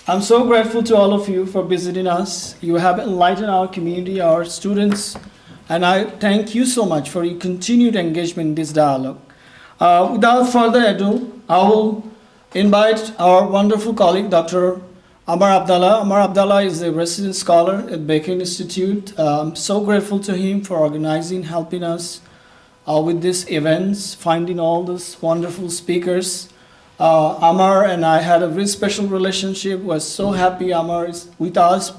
I'm so grateful to all of you for visiting us. You have enlightened our community, our students, and I thank you so much for your continued engagement in this dialogue. Without further ado, I will invite our wonderful colleague, Dr. Amar Abdallah. Amar Abdallah is a resident scholar at Baker Institute. I'm so grateful to him for organizing, helping us with these events, finding all these wonderful speakers. Amar and I had a very special relationship. We're so happy Amar is with us,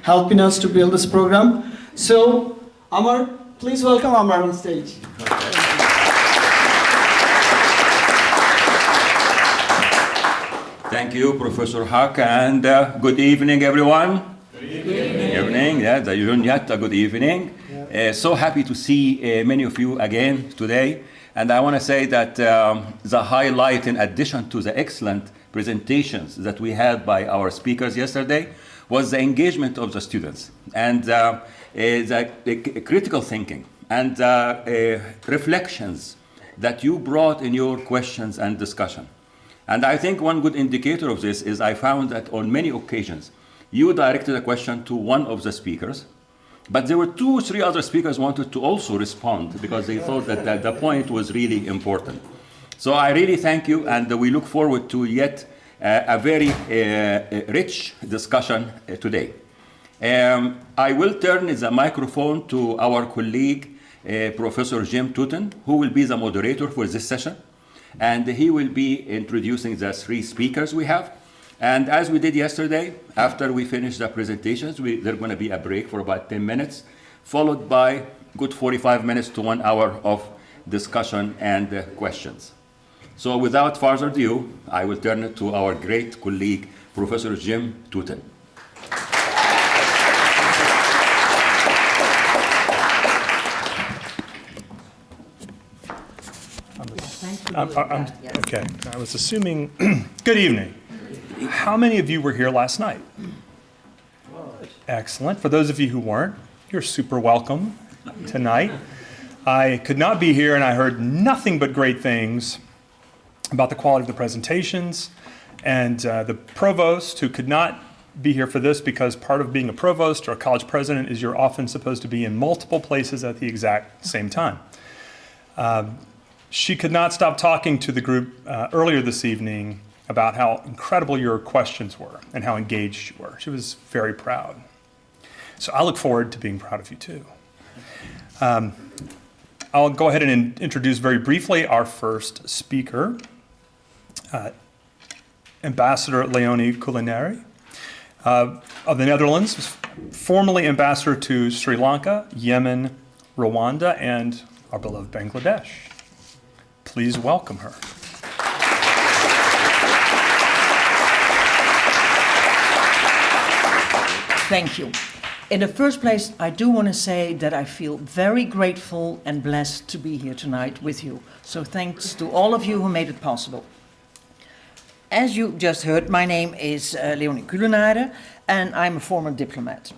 helping us to build this program. So, Amar, please welcome Amar on stage. Thank you, Professor Haq, and good evening, everyone. Good evening. Yeah, the Juniata, good evening. So happy to see many of you again today. And I want to say that the highlight, in addition to the excellent presentations that we had by our speakers yesterday, was the engagement of the students and the critical thinking and reflections that you brought in your questions and discussion. And I think one good indicator of this is I found that on many occasions, you directed a question to one of the speakers, but there were 2 or 3 other speakers wanted to also respond because they thought that the point was really important. So I really thank you, and we look forward to yet a very rich discussion today. I will turn the microphone to our colleague, Professor Jim Tooten, who will be the moderator for this session. And he will be introducing the 3 speakers we have. And as we did yesterday, after we finish the presentations, there's going to be a break for about 10 minutes, followed by good 45 minutes to 1 hour of discussion and questions. So without further ado, I will turn it to our great colleague, Professor Jim Tooten. Okay, I was assuming, good evening. How many of you were here last night? Excellent. For those of you who weren't, you're super welcome tonight. I could not be here and I heard nothing but great things about the quality of the presentations, and the provost, who could not be here for this because part of being a provost or a college president is you're often supposed to be in multiple places at the exact same time. She could not stop talking to the group earlier this evening about how incredible your questions were and how engaged you were. She was very proud. So I look forward to being proud of you too. I'll go ahead and introduce very briefly our first speaker, Ambassador Leonie Culinari of the Netherlands, formerly ambassador to Sri Lanka, Yemen, Rwanda, and our beloved Bangladesh. Please welcome her. Thank you. In the first place, I do want to say that I feel very grateful and blessed to be here tonight with you. So thanks to all of you who made it possible. As you just heard, my name is Leonie Culinari, and I'm a former diplomat.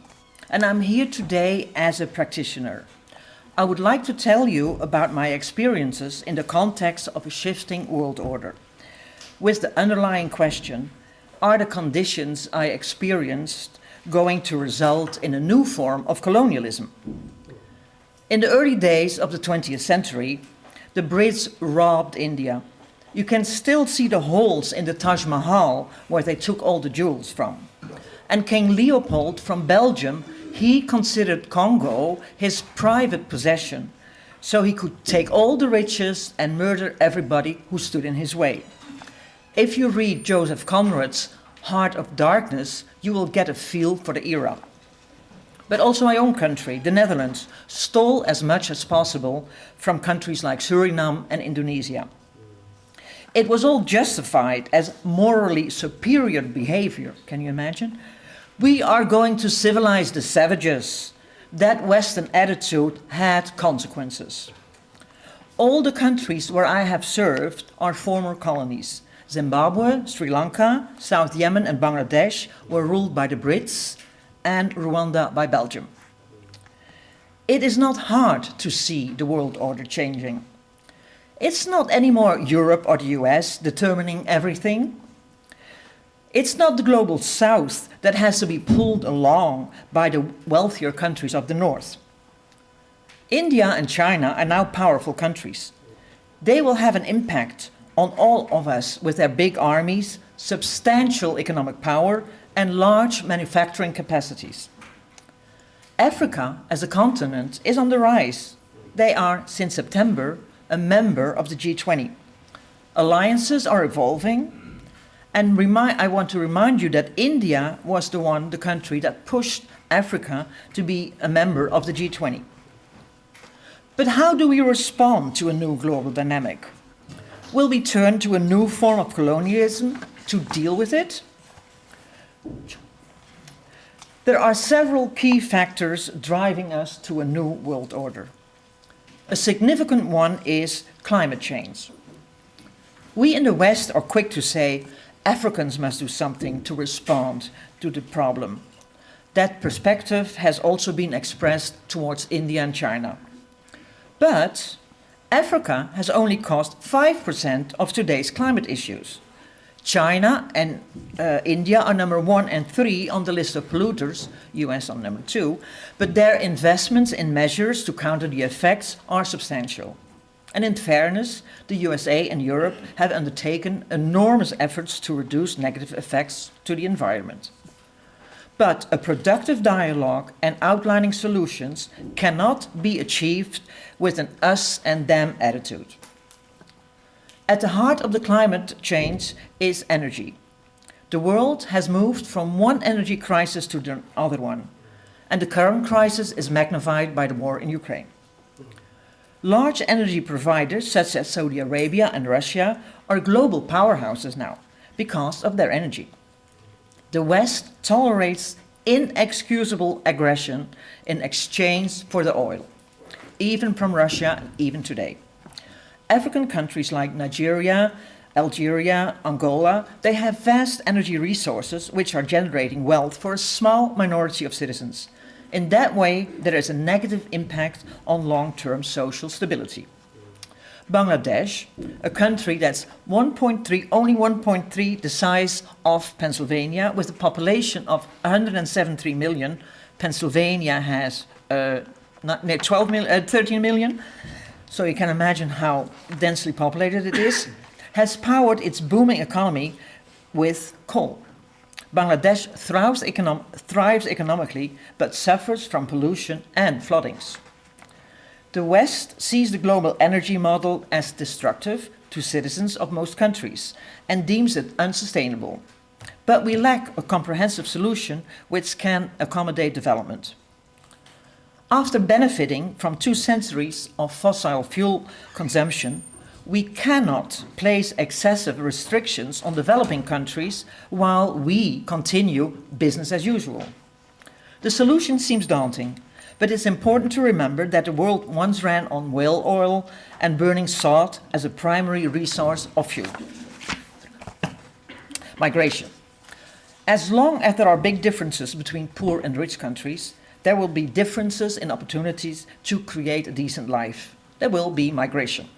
And I'm here today as a practitioner. I would like to tell you about my experiences in the context of a shifting world order, with the underlying question, are the conditions I experienced going to result in a new form of colonialism? In the early days of the 20th century, the Brits robbed India. You can still see the holes in the Taj Mahal where they took all the jewels from. And King Leopold from Belgium, he considered Congo his private possession, so he could take all the riches and murder everybody who stood in his way. If you read Joseph Conrad's Heart of Darkness, you will get a feel for the era. But also my own country, the Netherlands, stole as much as possible from countries like Suriname and Indonesia. It was all justified as morally superior behavior, can you imagine? We are going to civilize the savages. That Western attitude had consequences. All the countries where I have served are former colonies. Zimbabwe, Sri Lanka, South Yemen and Bangladesh were ruled by the Brits, and Rwanda by Belgium. It is not hard to see the world order changing. It's not anymore Europe or the US determining everything. It's not the global south that has to be pulled along by the wealthier countries of the north. India and China are now powerful countries. They will have an impact on all of us with their big armies, substantial economic power, and large manufacturing capacities. Africa as a continent is on the rise. They are, since September, a member of the G20. Alliances are evolving, and I want to remind you that India was the country that pushed Africa to be a member of the G20. But how do we respond to a new global dynamic? Will we turn to a new form of colonialism to deal with it? There are several key factors driving us to a new world order. A significant one is climate change. We in the West are quick to say Africans must do something to respond to the problem. That perspective has also been expressed towards India and China. But Africa has only caused 5% of today's climate issues. China and India are number 1 and 3 on the list of polluters, US on number 2, but their investments in measures to counter the effects are substantial. And in fairness, the USA and Europe have undertaken enormous efforts to reduce negative effects to the environment. But a productive dialogue and outlining solutions cannot be achieved with an us and them attitude. At the heart of the climate change is energy. The world has moved from one energy crisis to the other one, and the current crisis is magnified by the war in Ukraine. Large energy providers such as Saudi Arabia and Russia are global powerhouses now because of their energy. The West tolerates inexcusable aggression in exchange for the oil, even from Russia, even today. African countries like Nigeria, Algeria, Angola, they have vast energy resources which are generating wealth for a small minority of citizens. In that way, there is a negative impact on long-term social stability. Bangladesh, a country that's only 1.3 the size of Pennsylvania, with a population of 173 million. Pennsylvania has 13 million, so you can imagine how densely populated it is, has powered its booming economy with coal. Bangladesh thrives economically, but suffers from pollution and floodings. The West sees the global energy model as destructive to citizens of most countries and deems it unsustainable. But we lack a comprehensive solution which can accommodate development. After benefiting from 2 centuries of fossil fuel consumption, we cannot place excessive restrictions on developing countries while we continue business as usual. The solution seems daunting, but it's important to remember that the world once ran on whale oil and burning salt as a primary resource of fuel. Migration. As long as there are big differences between poor and rich countries, there will be differences in opportunities to create a decent life. There will be migration.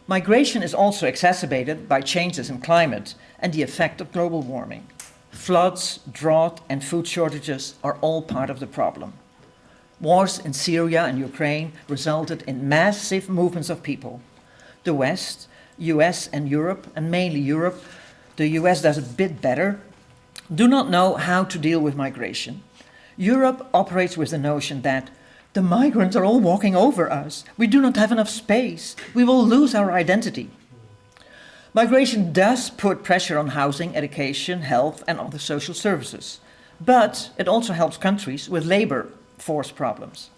Migration is also exacerbated by changes in climate and the effect of global warming. Floods, drought, and food shortages are all part of the problem. Wars in Syria and Ukraine resulted in massive movements of people. The West, US and Europe, and mainly Europe, the US does a bit better, do not know how to deal with migration. Europe operates with the notion that the migrants are all walking over us. We do not have enough space. We will lose our identity. Migration does put pressure on housing, education, health, and other social services. But it also helps countries with labor force problems.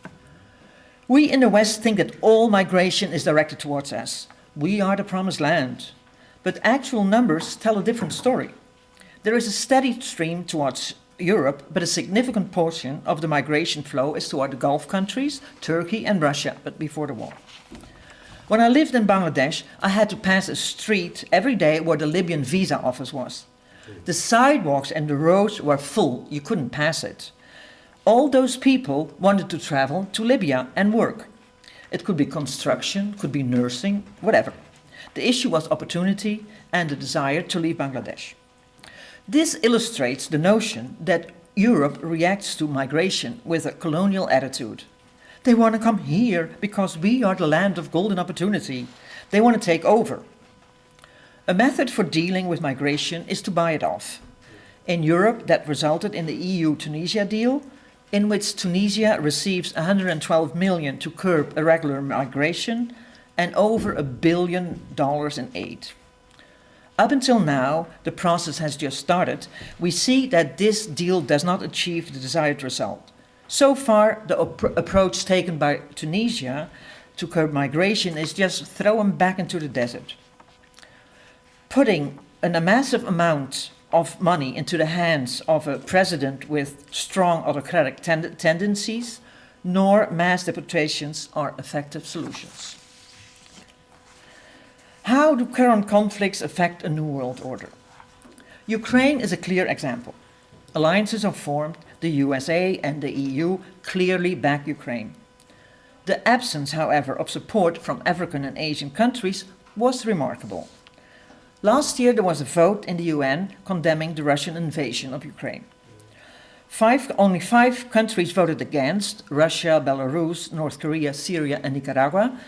We in the West think that all migration is directed towards us. We are the promised land. But actual numbers tell a different story. There is a steady stream towards Europe, but a significant portion of the migration flow is toward the Gulf countries, Turkey and Russia, but before the war. When I lived in Bangladesh, I had to pass a street every day where the Libyan visa office was. The sidewalks and the roads were full, you couldn't pass it. All those people wanted to travel to Libya and work. It could be construction, could be nursing, whatever. The issue was opportunity and the desire to leave Bangladesh. This illustrates the notion that Europe reacts to migration with a colonial attitude. They want to come here because we are the land of golden opportunity. They want to take over. A method for dealing with migration is to buy it off. In Europe, that resulted in the EU-Tunisia deal, in which Tunisia receives 112 million to curb irregular migration and over $1 billion in aid. Up until now, the process has just started. We see that this deal does not achieve the desired result. So far, the approach taken by Tunisia to curb migration is just throw them back into the desert. Putting a massive amount of money into the hands of a president with strong autocratic tendencies, nor mass deportations are effective solutions. How do current conflicts affect a new world order? Ukraine is a clear example. Alliances are formed, the USA and the EU clearly back Ukraine. The absence, however, of support from African and Asian countries was remarkable. Last year there was a vote in the UN condemning the Russian invasion of Ukraine. Only 5 countries voted against: Russia, Belarus, North Korea, Syria and Nicaragua.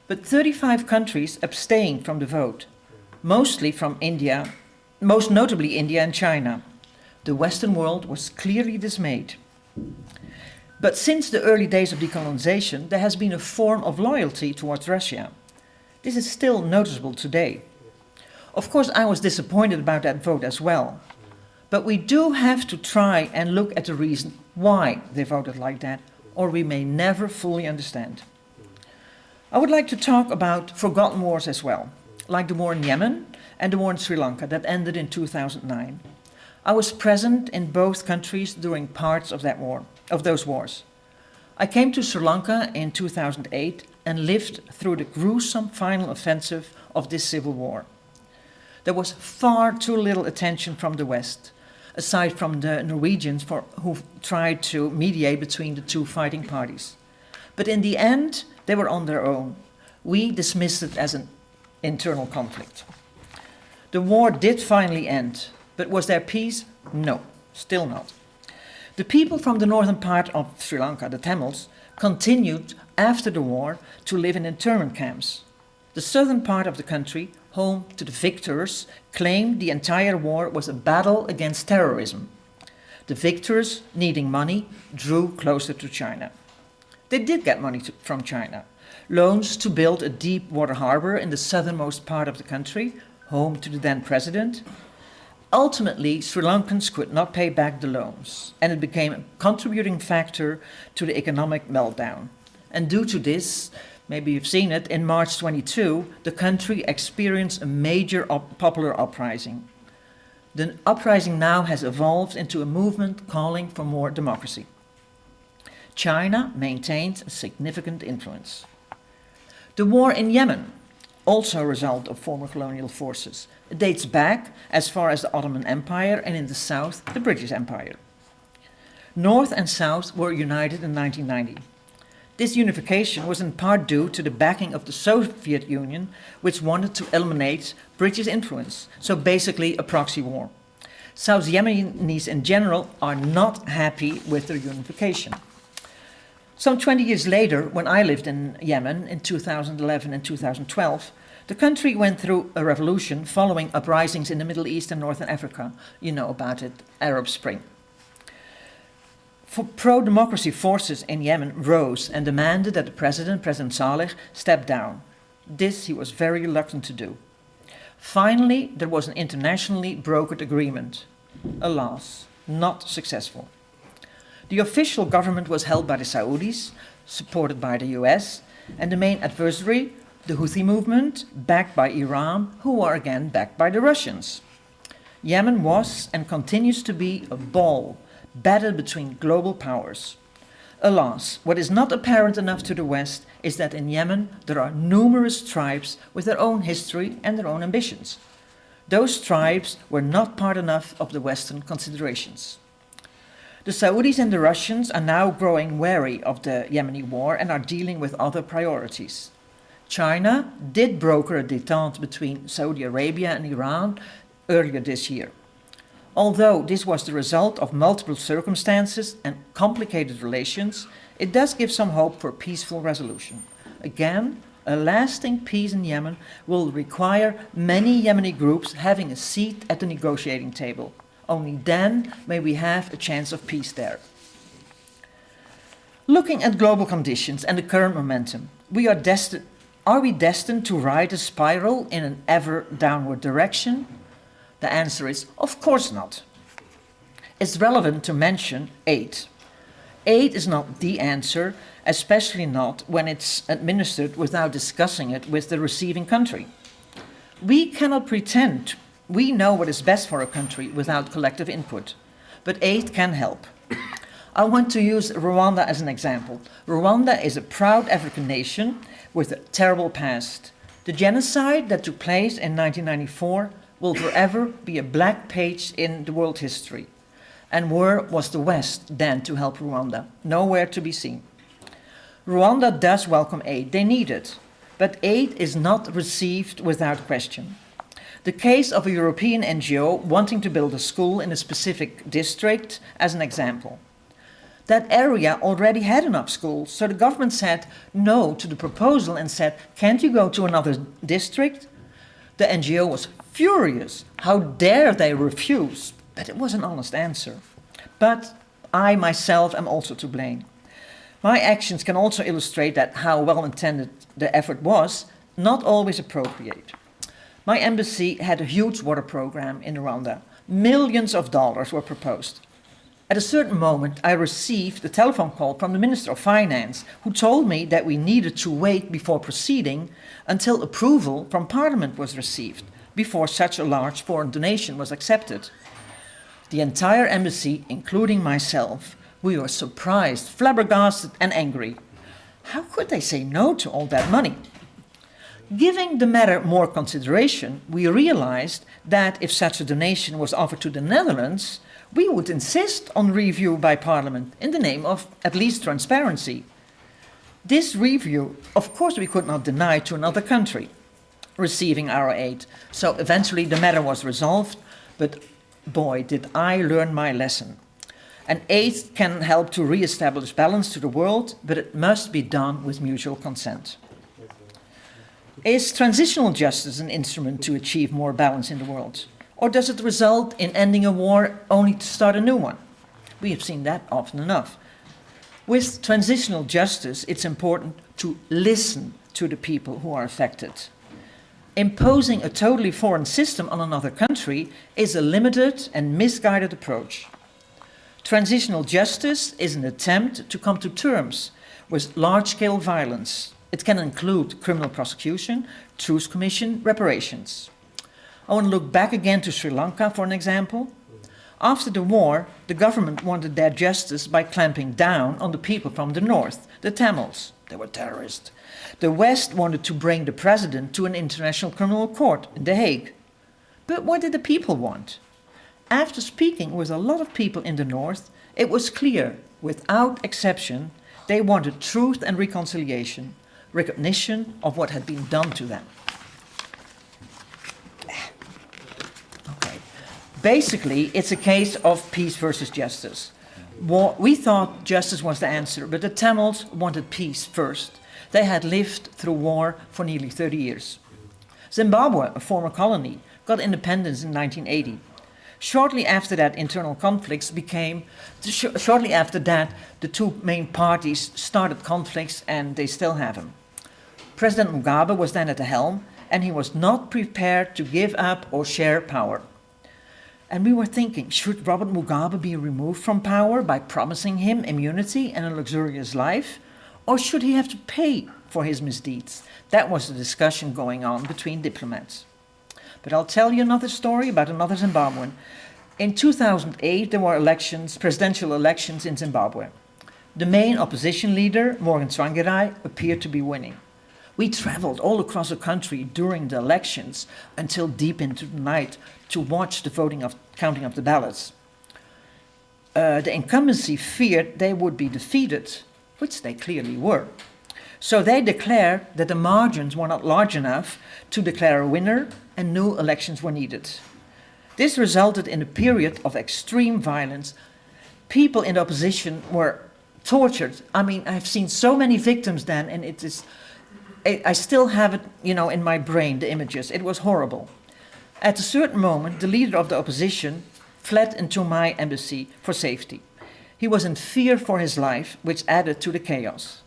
But 35 countries abstained from the vote, mostly from India, most notably India and China. The Western world was clearly dismayed. But since the early days of decolonization, there has been a form of loyalty towards Russia. This is still noticeable today. Of course, I was disappointed about that vote as well. But we do have to try and look at the reason why they voted like that, or we may never fully understand. I would like to talk about forgotten wars as well, like the war in Yemen and the war in Sri Lanka that ended in 2009. I was present in both countries during parts of those wars. I came to Sri Lanka in 2008 and lived through the gruesome final offensive of this civil war. There was far too little attention from the West, aside from the Norwegians who tried to mediate between the two fighting parties. But in the end, they were on their own. We dismissed it as an internal conflict. The war did finally end, but was there peace? No, still not. The people from the northern part of Sri Lanka, the Tamils, continued after the war to live in internment camps. The southern part of the country, home to the victors, claimed the entire war was a battle against terrorism. The victors, needing money, drew closer to China. They did get money from China. Loans to build a deep water harbor in the southernmost part of the country, home to the then president. Ultimately, Sri Lankans could not pay back the loans, and it became a contributing factor to the economic meltdown. And due to this, maybe you've seen it, in March 22, the country experienced a major popular uprising. The uprising now has evolved into a movement calling for more democracy. China maintains a significant influence. The war in Yemen, also a result of former colonial forces. It dates back as far as the Ottoman Empire and in the south, the British Empire. North and South were united in 1990. This unification was in part due to the backing of the Soviet Union, which wanted to eliminate British influence, so basically a proxy war. South Yemenis in general are not happy with their unification. Some 20 years later, when I lived in Yemen in 2011 and 2012, the country went through a revolution following uprisings in the Middle East and Northern Africa. You know about it, Arab Spring. Pro-democracy forces in Yemen rose and demanded that the President Saleh, step down. This he was very reluctant to do. Finally, there was an internationally brokered agreement. Alas, not successful. The official government was held by the Saudis, supported by the US, and the main adversary, the Houthi movement, backed by Iran, who are again backed by the Russians. Yemen was and continues to be a ball battled between global powers. Alas, what is not apparent enough to the West is that in Yemen there are numerous tribes with their own history and their own ambitions. Those tribes were not part enough of the Western considerations. The Saudis and the Russians are now growing wary of the Yemeni war and are dealing with other priorities. China did broker a détente between Saudi Arabia and Iran earlier this year. Although this was the result of multiple circumstances and complicated relations, it does give some hope for peaceful resolution. Again, a lasting peace in Yemen will require many Yemeni groups having a seat at the negotiating table. Only then may we have a chance of peace there. Looking at global conditions and the current momentum, are we destined to ride a spiral in an ever downward direction? The answer is, of course not. It's relevant to mention aid. Aid is not the answer, especially not when it's administered without discussing it with the receiving country. We cannot pretend we know what is best for a country without collective input, but aid can help. I want to use Rwanda as an example. Rwanda is a proud African nation with a terrible past. The genocide that took place in 1994 will forever be a black page in the world history. And where was the West then to help Rwanda? Nowhere to be seen. Rwanda does welcome aid, they need it, but aid is not received without question. The case of a European NGO wanting to build a school in a specific district as an example. That area already had enough schools, so the government said no to the proposal and said, can't you go to another district? The NGO was furious. How dare they refuse? But it was an honest answer. But I myself am also to blame. My actions can also illustrate that how well-intended the effort was, not always appropriate. My embassy had a huge water program in Rwanda. Millions of dollars were proposed. At a certain moment, I received a telephone call from the Minister of Finance, who told me that we needed to wait before proceeding until approval from Parliament was received, before such a large foreign donation was accepted. The entire embassy, including myself, we were surprised, flabbergasted, and angry. How could they say no to all that money? Giving the matter more consideration, we realized that if such a donation was offered to the Netherlands, we would insist on review by Parliament in the name of at least transparency. This review, of course, we could not deny to another country receiving our aid. So eventually the matter was resolved, but boy, did I learn my lesson. And aid can help to re-establish balance to the world, but it must be done with mutual consent. Is transitional justice an instrument to achieve more balance in the world? Or does it result in ending a war only to start a new one? We have seen that often enough. With transitional justice, it's important to listen to the people who are affected. Imposing a totally foreign system on another country is a limited and misguided approach. Transitional justice is an attempt to come to terms with large-scale violence. It can include criminal prosecution, truth commission, reparations. I want to look back again to Sri Lanka for an example. After the war, the government wanted their justice by clamping down on the people from the north, the Tamils. They were terrorists. The West wanted to bring the president to an international criminal court in The Hague. But what did the people want? After speaking with a lot of people in the north, it was clear, without exception, they wanted truth and reconciliation, recognition of what had been done to them. Okay. Basically, it's a case of peace versus justice. We thought justice was the answer, but the Tamils wanted peace first. They had lived through war for nearly 30 years. Zimbabwe, a former colony, got independence in 1980. Shortly after that, the two main parties started conflicts, and they still have them. President Mugabe was then at the helm, and he was not prepared to give up or share power. And we were thinking, should Robert Mugabe be removed from power by promising him immunity and a luxurious life? Or should he have to pay for his misdeeds? That was the discussion going on between diplomats. But I'll tell you another story about another Zimbabwean. In 2008, there were presidential elections in Zimbabwe. The main opposition leader, Morgan Tsvangirai, appeared to be winning. We traveled all across the country during the elections until deep into the night to watch the counting of the ballots. The incumbency feared they would be defeated, which they clearly were. So they declared that the margins were not large enough to declare a winner and new elections were needed. This resulted in a period of extreme violence. People in the opposition were tortured. I mean, I've seen so many victims then, and I still have it, in my brain, the images. It was horrible. At a certain moment, the leader of the opposition fled into my embassy for safety. He was in fear for his life, which added to the chaos.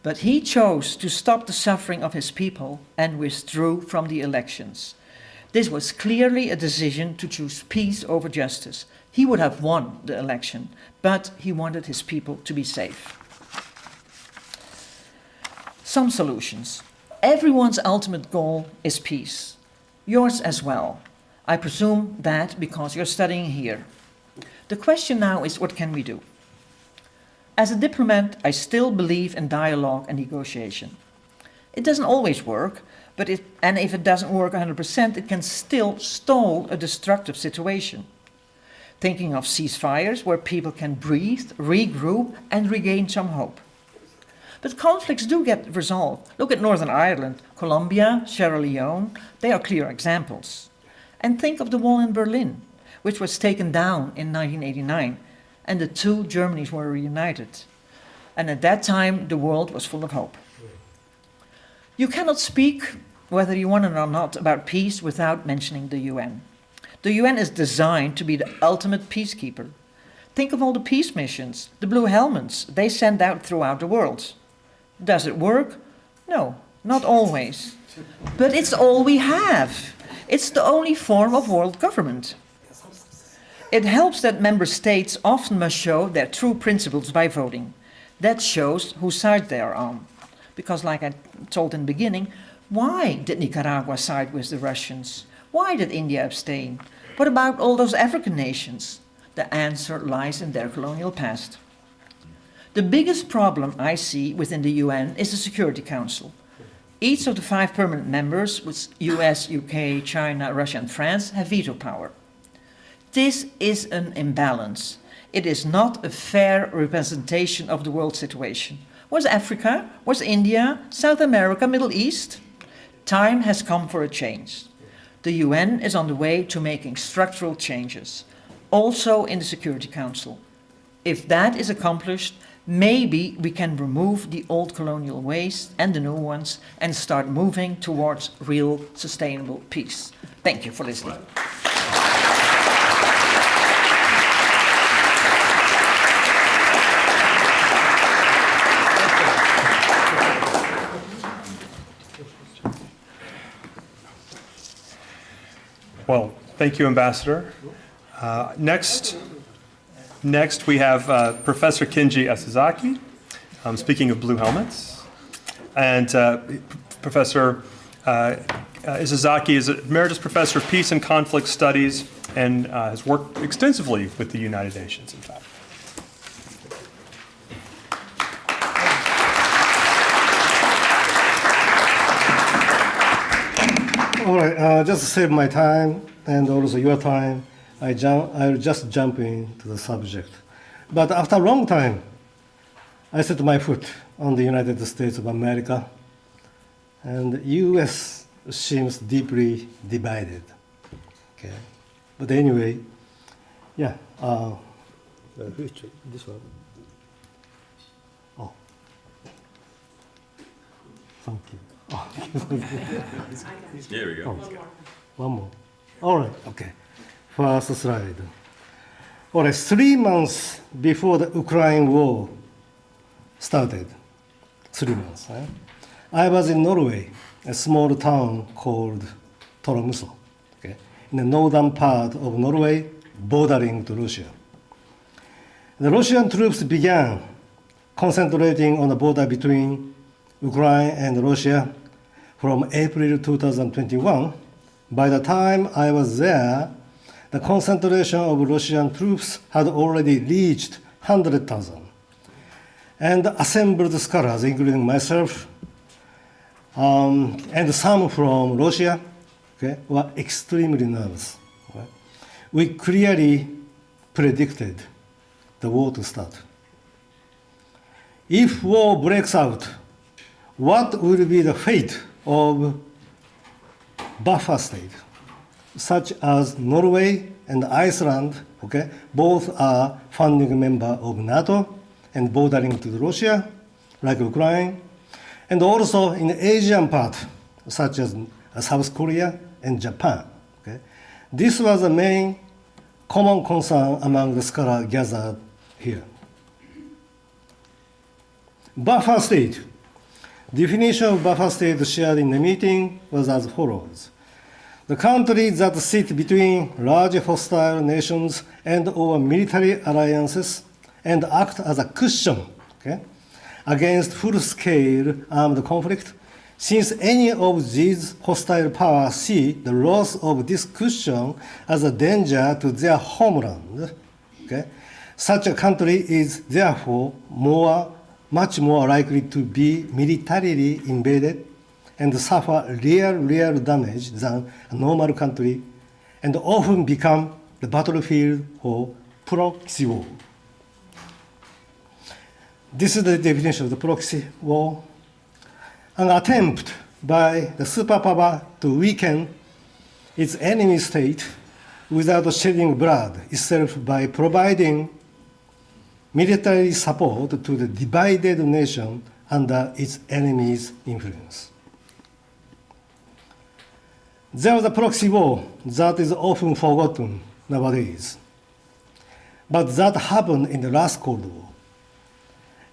But he chose to stop the suffering of his people and withdrew from the elections. This was clearly a decision to choose peace over justice. He would have won the election, but he wanted his people to be safe. Some solutions. Everyone's ultimate goal is peace. Yours as well. I presume that because you're studying here. The question now is, what can we do? As a diplomat, I still believe in dialogue and negotiation. It doesn't always work, and if it doesn't work 100%, it can still stall a destructive situation. Thinking of ceasefires where people can breathe, regroup, and regain some hope. But conflicts do get resolved. Look at Northern Ireland, Colombia, Sierra Leone. They are clear examples. And think of the wall in Berlin, which was taken down in 1989, and the two Germanys were reunited. And at that time, the world was full of hope. You cannot speak, whether you want it or not, about peace without mentioning the UN. The UN is designed to be the ultimate peacekeeper. Think of all the peace missions, the blue helmets they send out throughout the world. Does it work? No, not always. But it's all we have. It's the only form of world government. It helps that member states often must show their true principles by voting. That shows whose side they are on. Because like I told in the beginning, why did Nicaragua side with the Russians? Why did India abstain? What about all those African nations? The answer lies in their colonial past. The biggest problem I see within the UN is the Security Council. Each of the 5 permanent members, with US, UK, China, Russia and France, have veto power. This is an imbalance. It is not a fair representation of the world situation. Was Africa? Was India? South America? Middle East? Time has come for a change. The UN is on the way to making structural changes, also in the Security Council. If that is accomplished, maybe we can remove the old colonial ways and the new ones and start moving towards real sustainable peace. Thank you for listening. Well, thank you, Ambassador. Next we have Professor Kenji Isazaki, speaking of blue helmets. And Professor Isazaki is Emeritus Professor of Peace and Conflict Studies and has worked extensively with the United Nations, in fact. All right, just to save my time and also your time, I'll just jump into the subject. But after a long time, I set my foot on the United States of America, and the U.S. seems deeply divided. Okay, but anyway, yeah. This one. Oh, thank you. Oh. Here we go. One more. All right, okay. First slide. All right, 3 months before the Ukraine war started, 3 months, I was in Norway, a small town called Tromsø, okay, in the northern part of Norway, bordering to Russia. The Russian troops began concentrating on the border between Ukraine and Russia from April 2021. By the time I was there, the concentration of Russian troops had already reached 100,000. And assembled scholars, including myself, and some from Russia, okay, were extremely nervous. Right? We clearly predicted the war to start. If war breaks out, what will be the fate of buffer state? such as Norway and Iceland, okay, both are founding member of NATO and bordering to Russia, like Ukraine, and also in the Asian part, such as South Korea and Japan. Okay. This was the main common concern among the scholars gathered here. Buffer state. Definition of buffer state shared in the meeting was as follows. The countries that sit between large hostile nations and or military alliances and act as a cushion, okay, against full-scale armed conflict, since any of these hostile powers see the loss of this cushion as a danger to their homeland, okay, such a country is therefore much more likely to be militarily invaded and suffer real damage than a normal country, and often become the battlefield for proxy war. This is the definition of the proxy war. An attempt by the superpower to weaken its enemy state without shedding blood itself by providing military support to the divided nation under its enemy's influence. There was a proxy war that is often forgotten nowadays, but that happened in the last Cold War,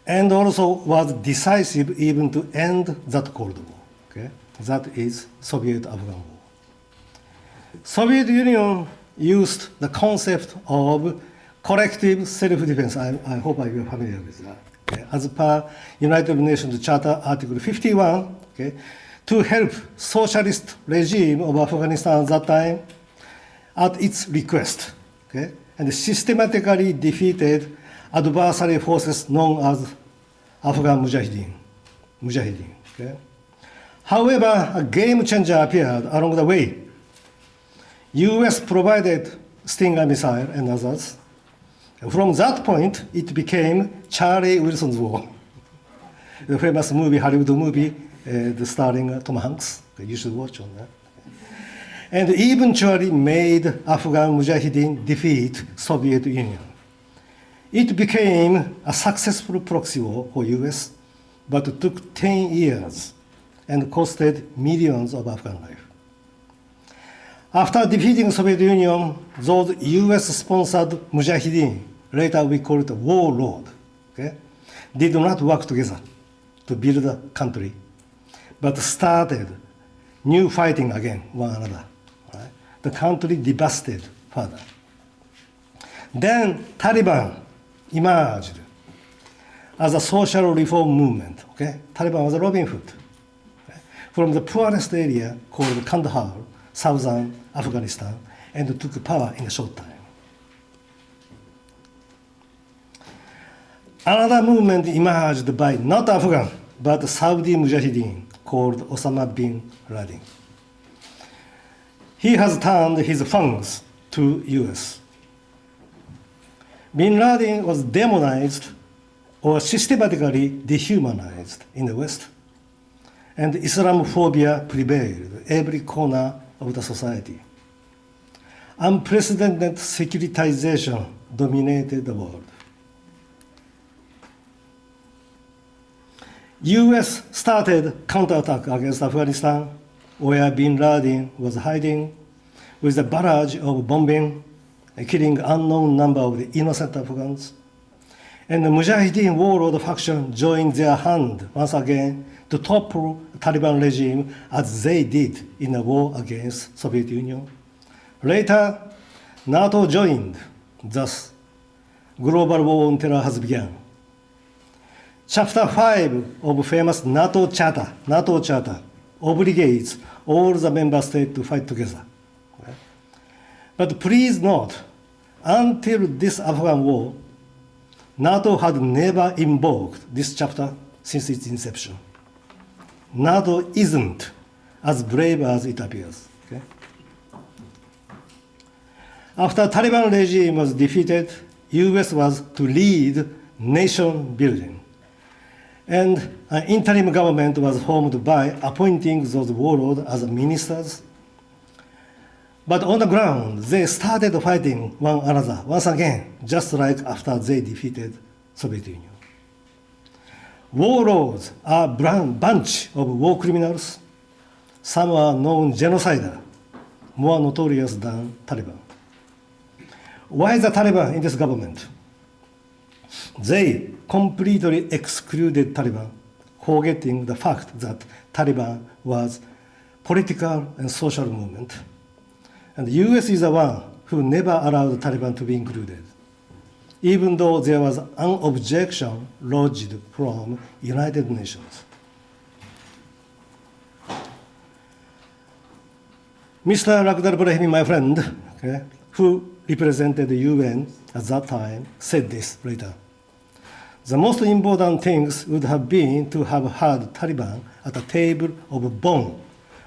and also was decisive even to end that Cold War. Okay? That is Soviet-Afghan War. Soviet Union used the concept of collective self-defense. I hope you are familiar with that. Okay? As per United Nations Charter, Article 51, okay, to help socialist regime of Afghanistan at that time at its request, okay, and systematically defeated adversary forces known as Afghan Mujahideen. Okay? However, a game changer appeared along the way. US provided Stinger missile and others. From that point, it became Charlie Wilson's War. The famous movie, Hollywood movie, starring Tom Hanks. You should watch on that. And eventually made Afghan Mujahideen defeat Soviet Union. It became a successful proxy war for US, but it took 10 years and costed millions of Afghan lives. After defeating Soviet Union, those US-sponsored Mujahideen, later we call it warlord, okay, did not work together to build a country, but started new fighting again, one another. Right? The country devastated further. Then Taliban emerged as a social reform movement. Okay? Taliban was a Robin Hood. Okay? From the poorest area called Kandahar, southern Afghanistan, and took power in a short time. Another movement emerged by not Afghan, but Saudi Mujahideen called Osama bin Laden. He has turned his fangs to US. Bin Laden was demonized or systematically dehumanized in the West, and Islamophobia prevailed every corner of the society. Unprecedented securitization dominated the world. US started counterattack against Afghanistan, where bin Laden was hiding, with a barrage of bombing, killing unknown number of the innocent Afghans. And the Mujahideen warlord faction joined their hand once again to topple the Taliban regime as they did in the war against Soviet Union. Later, NATO joined, thus global war on terror has begun. Chapter 5 of famous NATO Charter obligates all the member states to fight together. Okay? But please note, until this Afghan war, NATO had never invoked this chapter since its inception. NATO isn't as brave as it appears. Okay? After Taliban regime was defeated, US was to lead nation building. And an interim government was formed by appointing those warlords as ministers. But on the ground, they started fighting one another once again, just like after they defeated Soviet Union. Warlords are a bunch of war criminals. Some are known genocider, more notorious than Taliban. Why the Taliban in this government? They completely excluded Taliban, forgetting the fact that Taliban was political and social movement. And the US is the one who never allowed the Taliban to be included, even though there was an objection lodged from United Nations. Mr. Lakhdar Brahimi, my friend, okay, who represented the UN at that time, said this later. The most important things would have been to have had Taliban at a table of Bonn,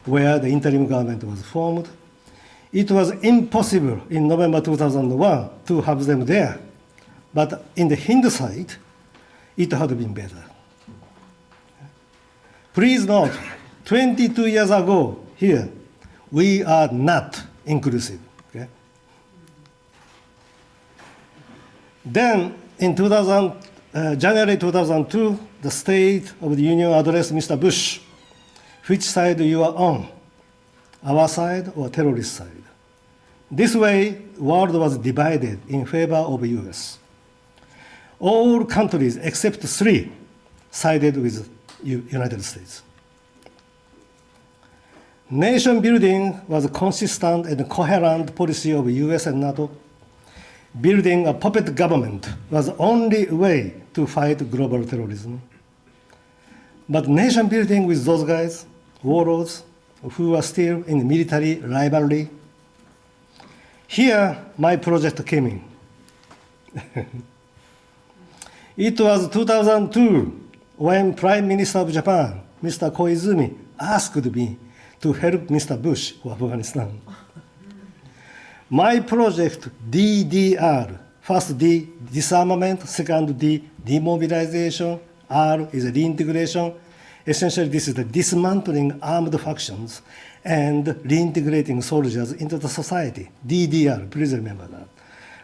where the interim government was formed. It was impossible in November 2001 to have them there, but in the hindsight, it had been better. Please note, 22 years ago here, we are not inclusive. Okay? Then in January 2002, the State of the Union addressed Mr. Bush. Which side you are on? Our side or terrorist side? This way, the world was divided in favor of the US. All countries except 3 sided with United States. Nation building was a consistent and coherent policy of the US and NATO. Building a puppet government was the only way to fight global terrorism. But nation building with those guys, warlords, who are still in military rivalry, here my project came in. It was 2002 when Prime Minister of Japan, Mr. Koizumi, asked me to help Mr. Bush for Afghanistan. My project, DDR, first D, disarmament, second D, demobilization, R is reintegration. Essentially, this is the dismantling armed factions and reintegrating soldiers into the society. DDR, please remember that,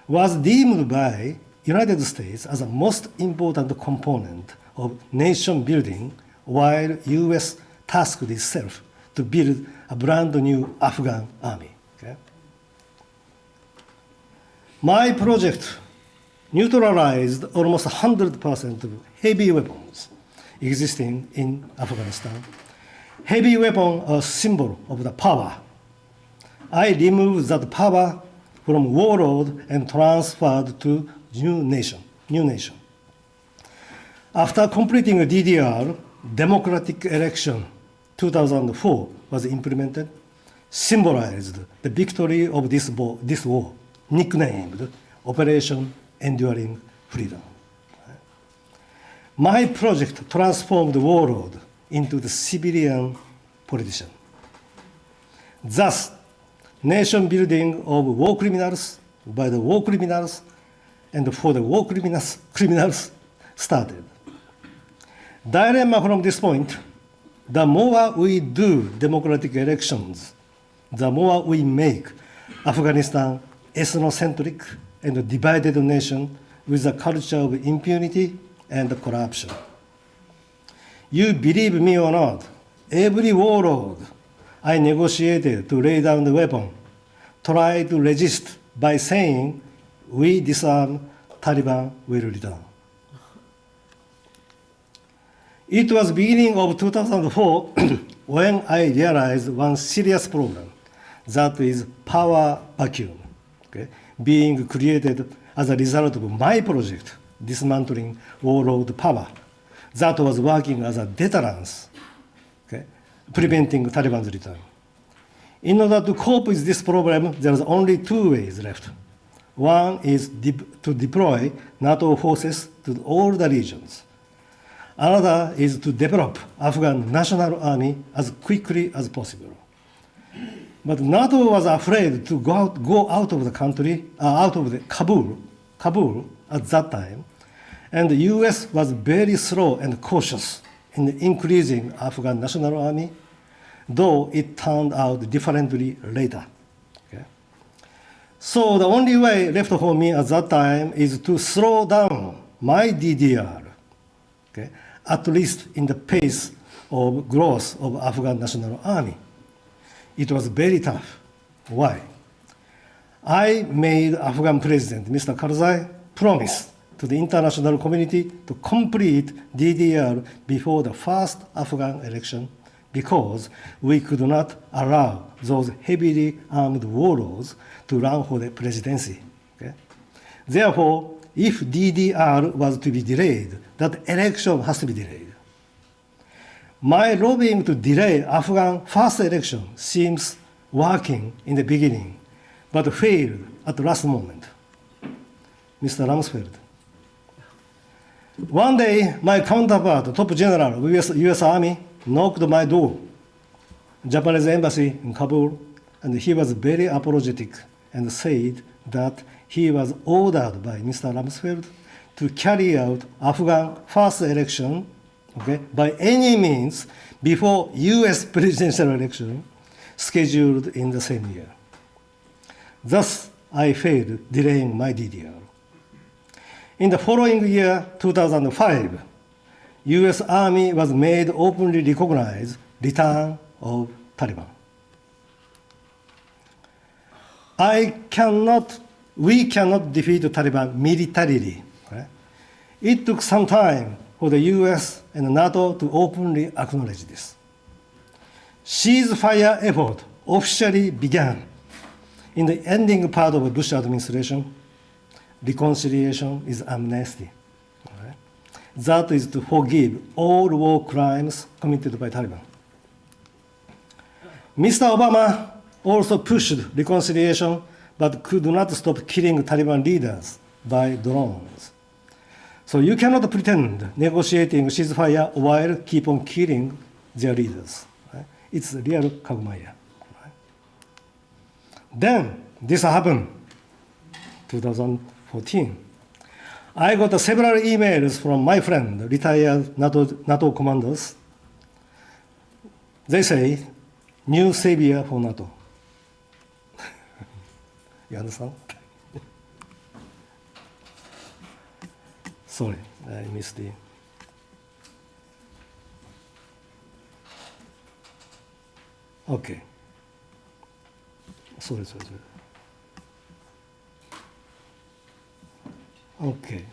was deemed by United States as the most important component of nation building, while US tasked itself to build a brand new Afghan army. Okay? My project neutralized almost 100% of heavy weapons existing in Afghanistan. Heavy weapons are a symbol of the power. I removed that power from warlord and transferred to new nation. After completing a DDR, democratic election 2004 was implemented, symbolized the victory of this war, nicknamed Operation Enduring Freedom. My project transformed the warlord into the civilian politician. Thus, nation building of war criminals by the war criminals and for the war criminals started. Dilemma from this point, the more we do democratic elections, the more we make Afghanistan ethnocentric and a divided nation with a culture of impunity and corruption. You believe me or not, every warlord I negotiated to lay down the weapon tried to resist by saying, we disarm, Taliban will return. It was beginning of 2004 when I realized one serious problem, that is power vacuum, okay, being created as a result of my project, dismantling warlord power, that was working as a deterrence, okay, preventing Taliban's return. In order to cope with this problem, there are only 2 ways left. One is to deploy NATO forces to all the regions. Another is to develop Afghan national army as quickly as possible. But NATO was afraid to go out of the country, out of the Kabul at that time, and the US was very slow and cautious in increasing Afghan national army, though it turned out differently later. Okay? So the only way left for me at that time is to slow down my DDR, okay, at least in the pace of growth of Afghan National Army. It was very tough. Why? I made Afghan President Mr. Karzai promise to the international community to complete DDR before the first Afghan election because we could not allow those heavily armed warlords to run for the presidency. Okay? Therefore, if DDR was to be delayed, that election has to be delayed. My lobbying to delay Afghan first election seems working in the beginning, but failed at the last moment. Mr. Rumsfeld. One day, my counterpart, top general of US Army, knocked my door, Japanese embassy in Kabul, and he was very apologetic and said that he was ordered by Mr. Rumsfeld to carry out Afghan first election, okay, by any means before US presidential election scheduled in the same year. Thus, I failed delaying my DDR. In the following year, 2005, US Army was made openly recognize return of Taliban. We cannot defeat the Taliban militarily. Right? It took some time for the US and NATO to openly acknowledge this. Ceasefire effort officially began in the ending part of the Bush administration. Reconciliation is amnesty. Right? That is to forgive all war crimes committed by Taliban. Mr. Obama also pushed reconciliation, but could not stop killing Taliban leaders by drones. So you cannot pretend negotiating ceasefire while keep on killing their leaders. Right? It's real quagmire. Right? Then this happened, 2014. I got several emails from my friend, retired NATO commanders. They say, new savior for NATO. You understand? Sorry, I missed the. Okay. Sorry. Okay.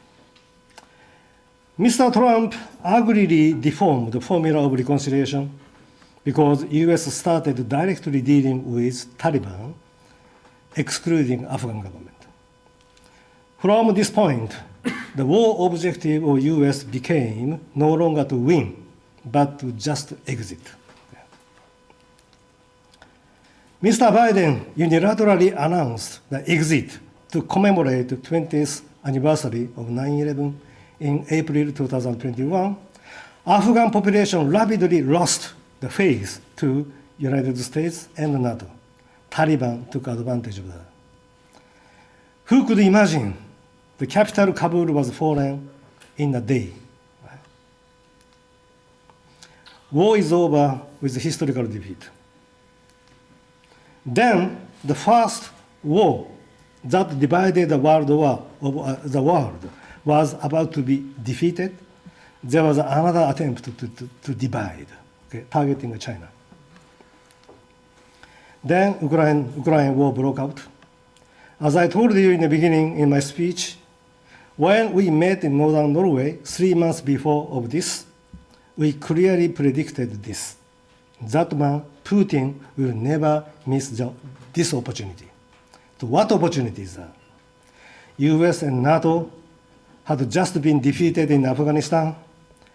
Mr. Trump angrily deformed the formula of reconciliation because US started directly dealing with Taliban, excluding Afghan government. From this point, the war objective of US became no longer to win, but to just exit. Mr. Biden unilaterally announced the exit to commemorate the 20th anniversary of 9/11 in April 2021. Afghan population rapidly lost the faith to United States and NATO. Taliban took advantage of that. Who could imagine the capital Kabul was fallen in a day? War is over with historical defeat. Then the first war that divided the world was about to be defeated. There was another attempt to divide, okay, targeting China. Then Ukraine war broke out. As I told you in the beginning in my speech, when we met in northern Norway 3 months before of this, we clearly predicted this. That man, Putin, will never miss this opportunity. So what opportunity is that? US and NATO had just been defeated in Afghanistan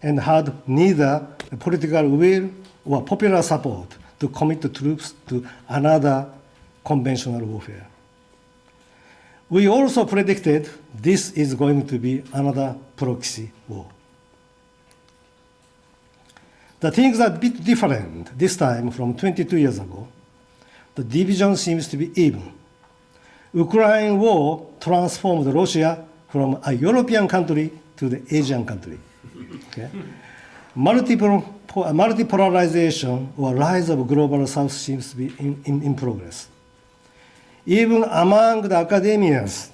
and had neither the political will or popular support to commit the troops to another conventional warfare. We also predicted this is going to be another proxy war. The things are a bit different this time from 22 years ago. The division seems to be even. Ukraine war transformed Russia from a European country to the Asian country. Okay? Multipolarization or rise of global south seems to be in progress. Even among the academians,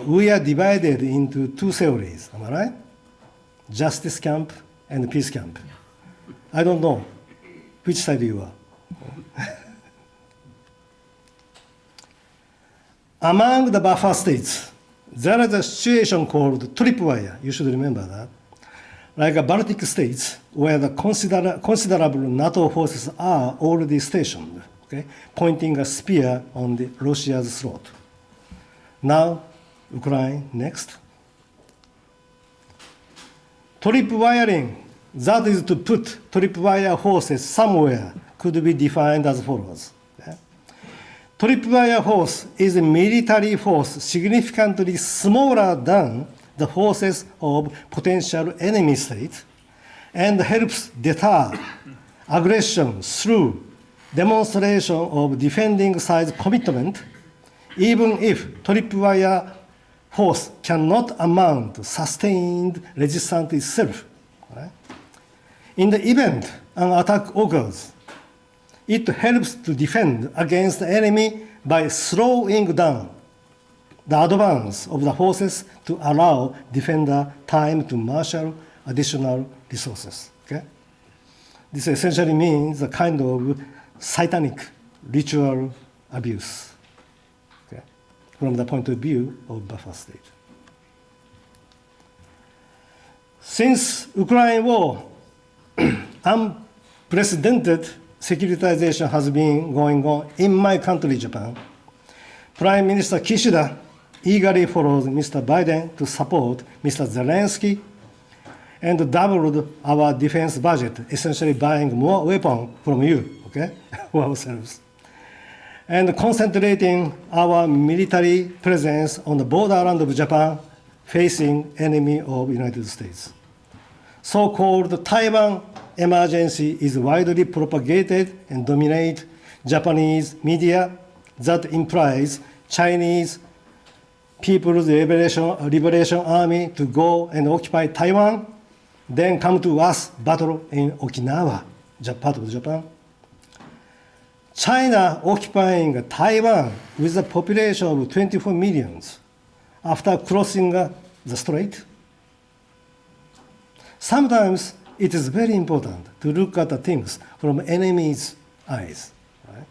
we are divided into two theories, am I right? Justice camp and peace camp. I don't know which side you are. Among the buffer states, there is a situation called tripwire. You should remember that. Like a Baltic states, where the considerable NATO forces are already stationed, okay, pointing a spear on Russia's throat. Now, Ukraine next. Tripwiring, that is to put tripwire forces somewhere, could be defined as follows. Tripwire force is a military force significantly smaller than the forces of potential enemy states and helps deter aggression through demonstration of defending side's commitment, even if tripwire force cannot amount to sustained resistance itself. Right? In the event an attack occurs, it helps to defend against the enemy by slowing down the advance of the forces to allow defender time to marshal additional resources. Okay? This essentially means a kind of satanic ritual abuse, okay, from the point of view of buffer state. Since Ukraine war, unprecedented securitization has been going on in my country, Japan. Prime Minister Kishida eagerly follows Mr. Biden to support Mr. Zelensky and doubled our defense budget, essentially buying more weapons from you, okay, for ourselves. And concentrating our military presence on the borderland of Japan, facing enemy of United States. So-called Taiwan emergency is widely propagated and dominate Japanese media that implies Chinese People's Liberation Army to go and occupy Taiwan, then come to us battle in Okinawa, part of Japan. China occupying Taiwan with a population of 24 million after crossing the strait. Sometimes it is very important to look at the things from enemy's eyes. Right?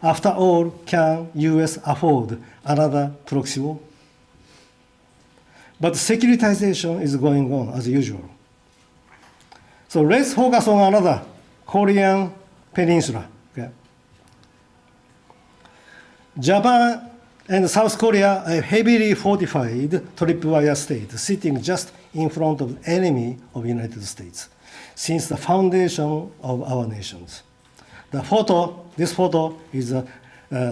After all, can US afford another proxy war? But securitization is going on as usual. So let's focus on another Korean peninsula. Okay? Japan and South Korea are heavily fortified tripwire state, sitting just in front of the enemy of the United States since the foundation of our nations. This photo is a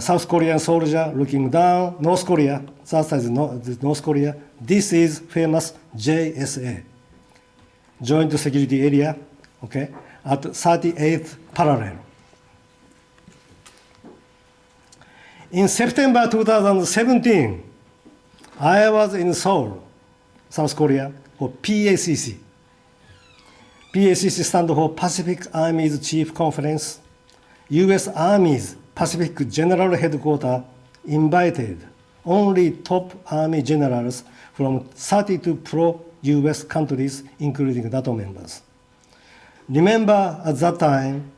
South Korean soldier looking down, North Korea, that side is North Korea. This is famous JSA, Joint Security Area, okay, at 38th parallel. In September 2017, I was in Seoul, South Korea, for PACC. PACC stands for Pacific Army's Chief Conference. U.S. Army's Pacific General Headquarters invited only top Army generals from 32 pro-U.S. countries, including NATO members. Remember, at that time,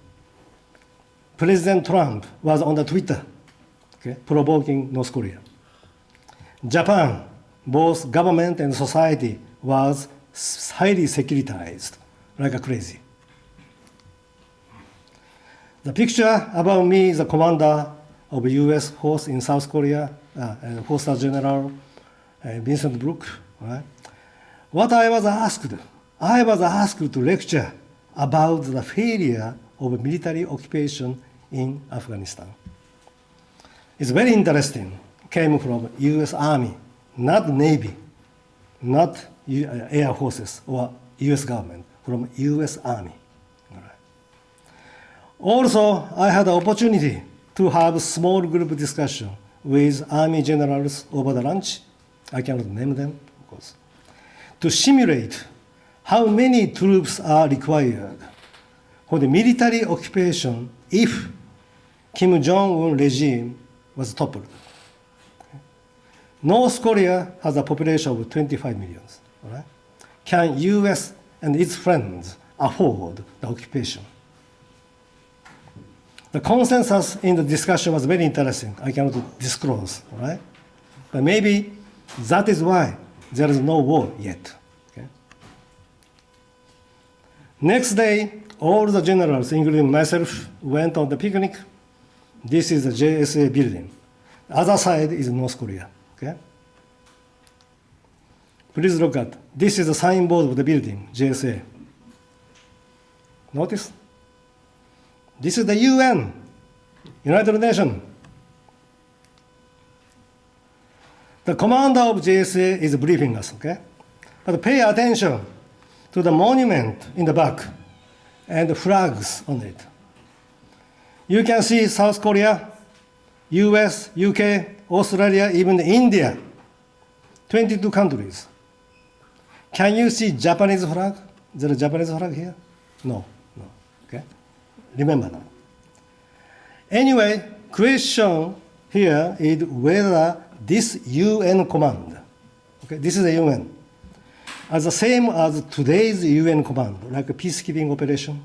President Trump was on the Twitter, okay, provoking North Korea. Japan, both government and society, was highly securitized, like a crazy. The picture above me is the commander of a U.S. force in South Korea, and Four-Star General Vincent Brooke. Right? What I was asked to lecture about the failure of military occupation in Afghanistan. It's very interesting. Came from U.S. Army, not Navy, not Air Forces or U.S. government, from U.S. Army. All right. Also, I had the opportunity to have a small group discussion with Army generals over the lunch. I cannot name them, of course, to simulate how many troops are required for the military occupation if Kim Jong-un regime was toppled. North Korea has a population of 25 million. All right? Can US and its friends afford the occupation? The consensus in the discussion was very interesting. I cannot disclose, all right? But maybe that is why there is no war yet. Okay? Next day, all the generals, including myself, went on the picnic. This is the JSA building. The other side is North Korea. Okay? Please look at. This is the signboard of the building, JSA. Notice? This is the UN, United Nations. The commander of JSA is briefing us, okay? But pay attention to the monument in the back and the flags on it. You can see South Korea, US, UK, Australia, even India, 22 countries. Can you see Japanese flag? Is there a Japanese flag here? No, okay? Remember that. Anyway, question here is whether this UN command, okay, this is the UN, as the same as today's UN command, like a peacekeeping operation.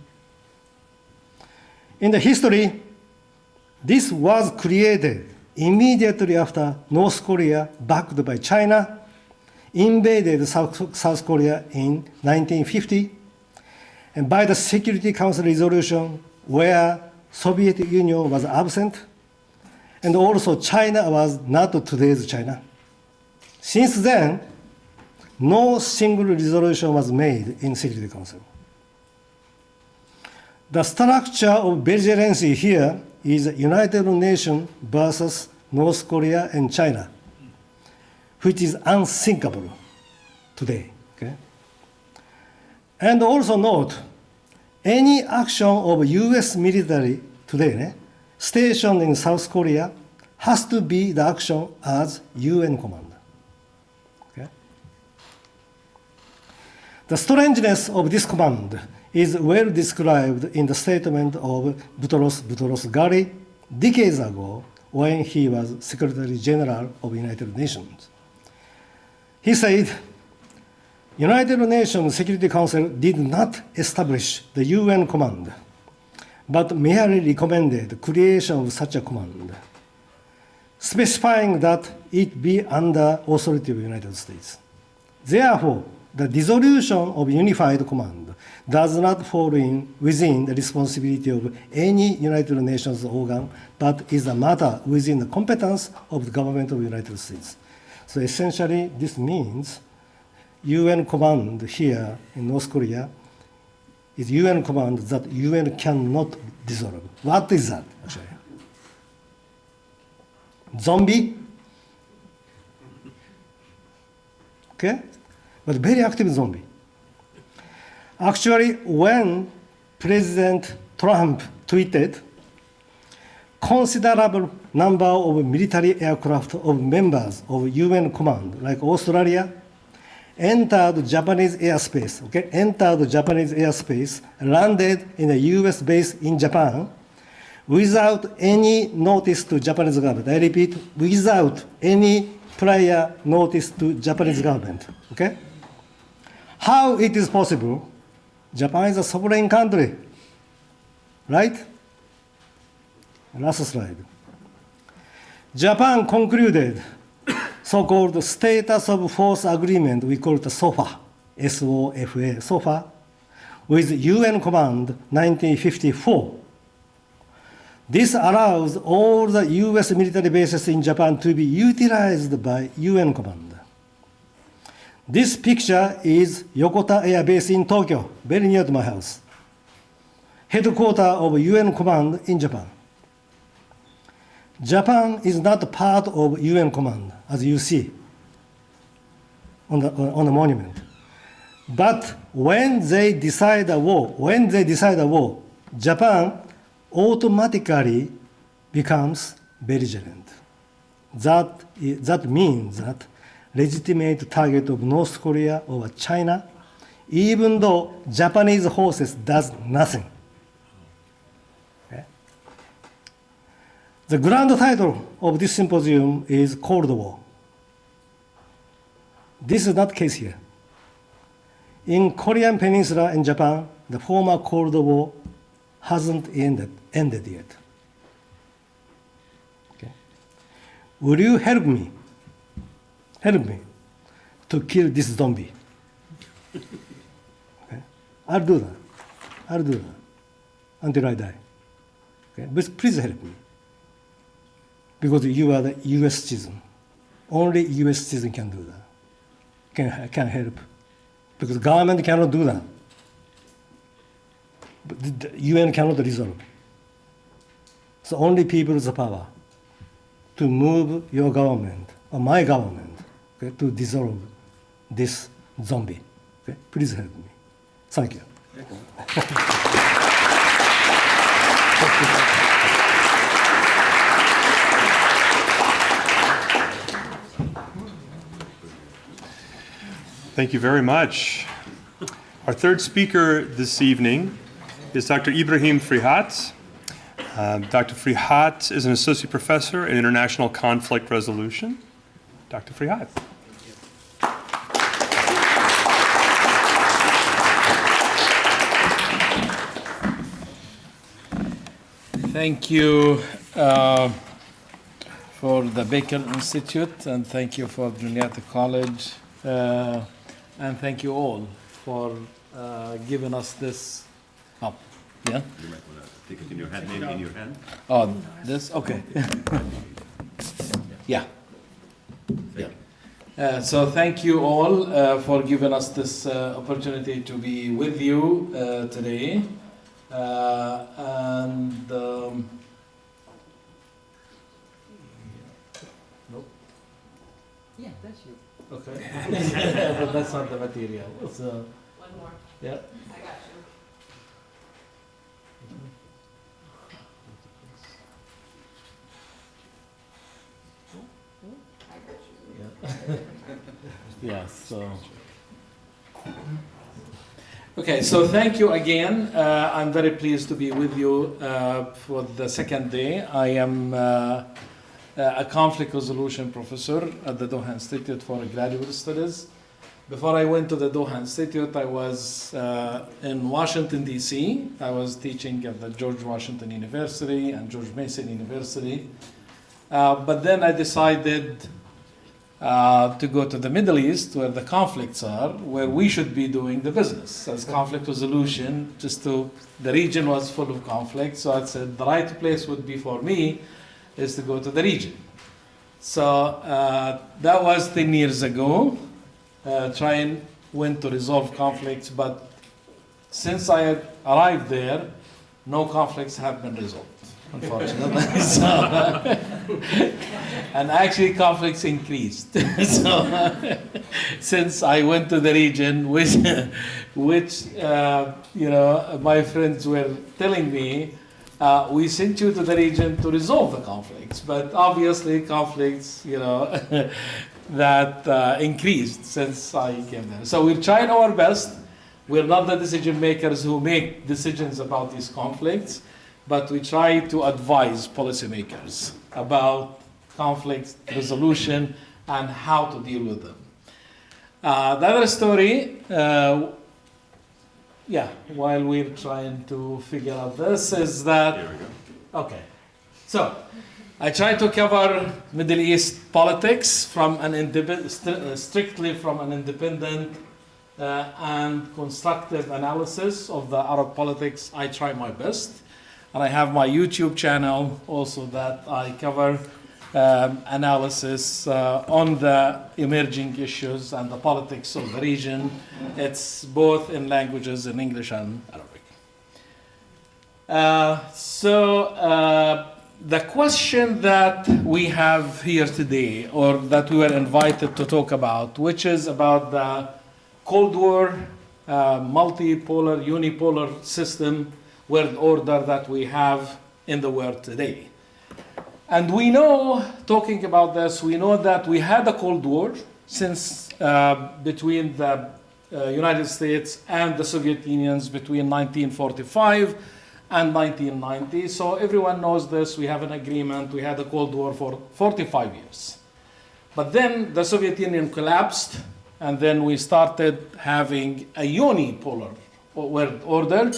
In the history, this was created immediately after North Korea, backed by China, invaded South Korea in 1950, and by the Security Council resolution where Soviet Union was absent, and also China was not today's China. Since then, no single resolution was made in Security Council. The structure of belligerency here is United Nations versus North Korea and China, which is unthinkable today. Okay? And also note, any action of US military today stationed in South Korea has to be the action as UN command. Okay? The strangeness of this command is well described in the statement of Boutros Ghali decades ago when he was Secretary General of the United Nations. He said, United Nations Security Council did not establish the UN command, but merely recommended creation of such a command, specifying that it be under authority of the United States. Therefore, the dissolution of unified command does not fall within the responsibility of any United Nations organ, but is a matter within the competence of the government of the United States. So essentially, this means UN command here in North Korea is UN command that UN cannot dissolve. What is that, actually? Zombie? Okay? But very active zombie. Actually, when President Trump tweeted, considerable number of military aircraft of members of UN command, like Australia, entered Japanese airspace, okay? Entered Japanese airspace, landed in a US base in Japan without any notice to Japanese government. I repeat, without any prior notice to Japanese government, okay? How it is possible? Japan is a sovereign country, right? Last slide. Japan concluded so-called status of force agreement, we call it SOFA, S-O-F-A, SOFA, with UN Command 1954. This allows all the US military bases in Japan to be utilized by UN Command. This picture is Yokota Air Base in Tokyo, very near to my house, headquarters of UN Command in Japan. Japan is not part of UN Command, as you see on the monument. But when they decide a war, Japan automatically becomes belligerent. That means that legitimate target of North Korea or China, even though Japanese forces does nothing. Okay? The grand title of this symposium is Cold War. This is not the case here. In Korean Peninsula and Japan, the former Cold War hasn't ended yet. Okay. Will you help me to kill this zombie? Okay. I'll do that until I die. Okay. But please help me. Because you are the US citizen. Only US citizen can do that. Can help. Because government cannot do that. But the UN cannot resolve. So only people have the power to move your government or my government, okay, to dissolve this zombie. Okay? Please help me. Thank you. Thank you very much. Our third speaker this evening is Dr. Ibrahim Frihat. Dr. Frihat is an associate professor in international conflict resolution. Dr. Frihat. Thank you for the Baker Institute, and thank you for Juniata College, and thank you all for giving us this. Oh, yeah. You might want to take it in your hand, maybe in your hand. Oh, this. Okay. Yeah. Yeah. So thank you all for giving us this opportunity to be with you today. Yeah, that's you. Okay. But that's not the material. So, One more. yeah. I got you. I got you. Yeah, so. Okay, so thank you again. I'm very pleased to be with you for the second day. I am a conflict resolution professor at the Doha Institute for Graduate Studies. Before I went to the Doha Institute, I was in Washington, D.C. I was teaching at the George Washington University and George Mason University. But then I decided to go to the Middle East, where the conflicts are, where we should be doing the business as conflict resolution. The region was full of conflict, so I said the right place would be for me is to go to the region. So that was 10 years ago, trying when to resolve conflicts, but since I arrived there, no conflicts have been resolved, unfortunately. And actually conflicts increased. So since I went to the region, which my friends were telling me, we sent you to the region to resolve the conflicts, but obviously conflicts, that increased since I came there. So we're trying our best. We're not the decision makers who make decisions about these conflicts, but we try to advise policymakers about conflict resolution and how to deal with them. The other story, while we're trying to figure out this, is that, Here we go. okay, so I try to cover Middle East politics from strictly from an independent and constructive analysis of the Arab politics. I try my best. And I have my YouTube channel also that I cover analysis on the emerging issues and the politics of the region. It's both in languages in English and Arabic. The question that we have here today, or that we were invited to talk about, which is about the Cold War, multipolar, unipolar system, world order that we have in the world today. And we know, talking about this, we know that we had a Cold War since between the United States and the Soviet Union between 1945 and 1990. So everyone knows this. We have an agreement. We had a Cold War for 45 years. But then the Soviet Union collapsed, and then we started having a unipolar world order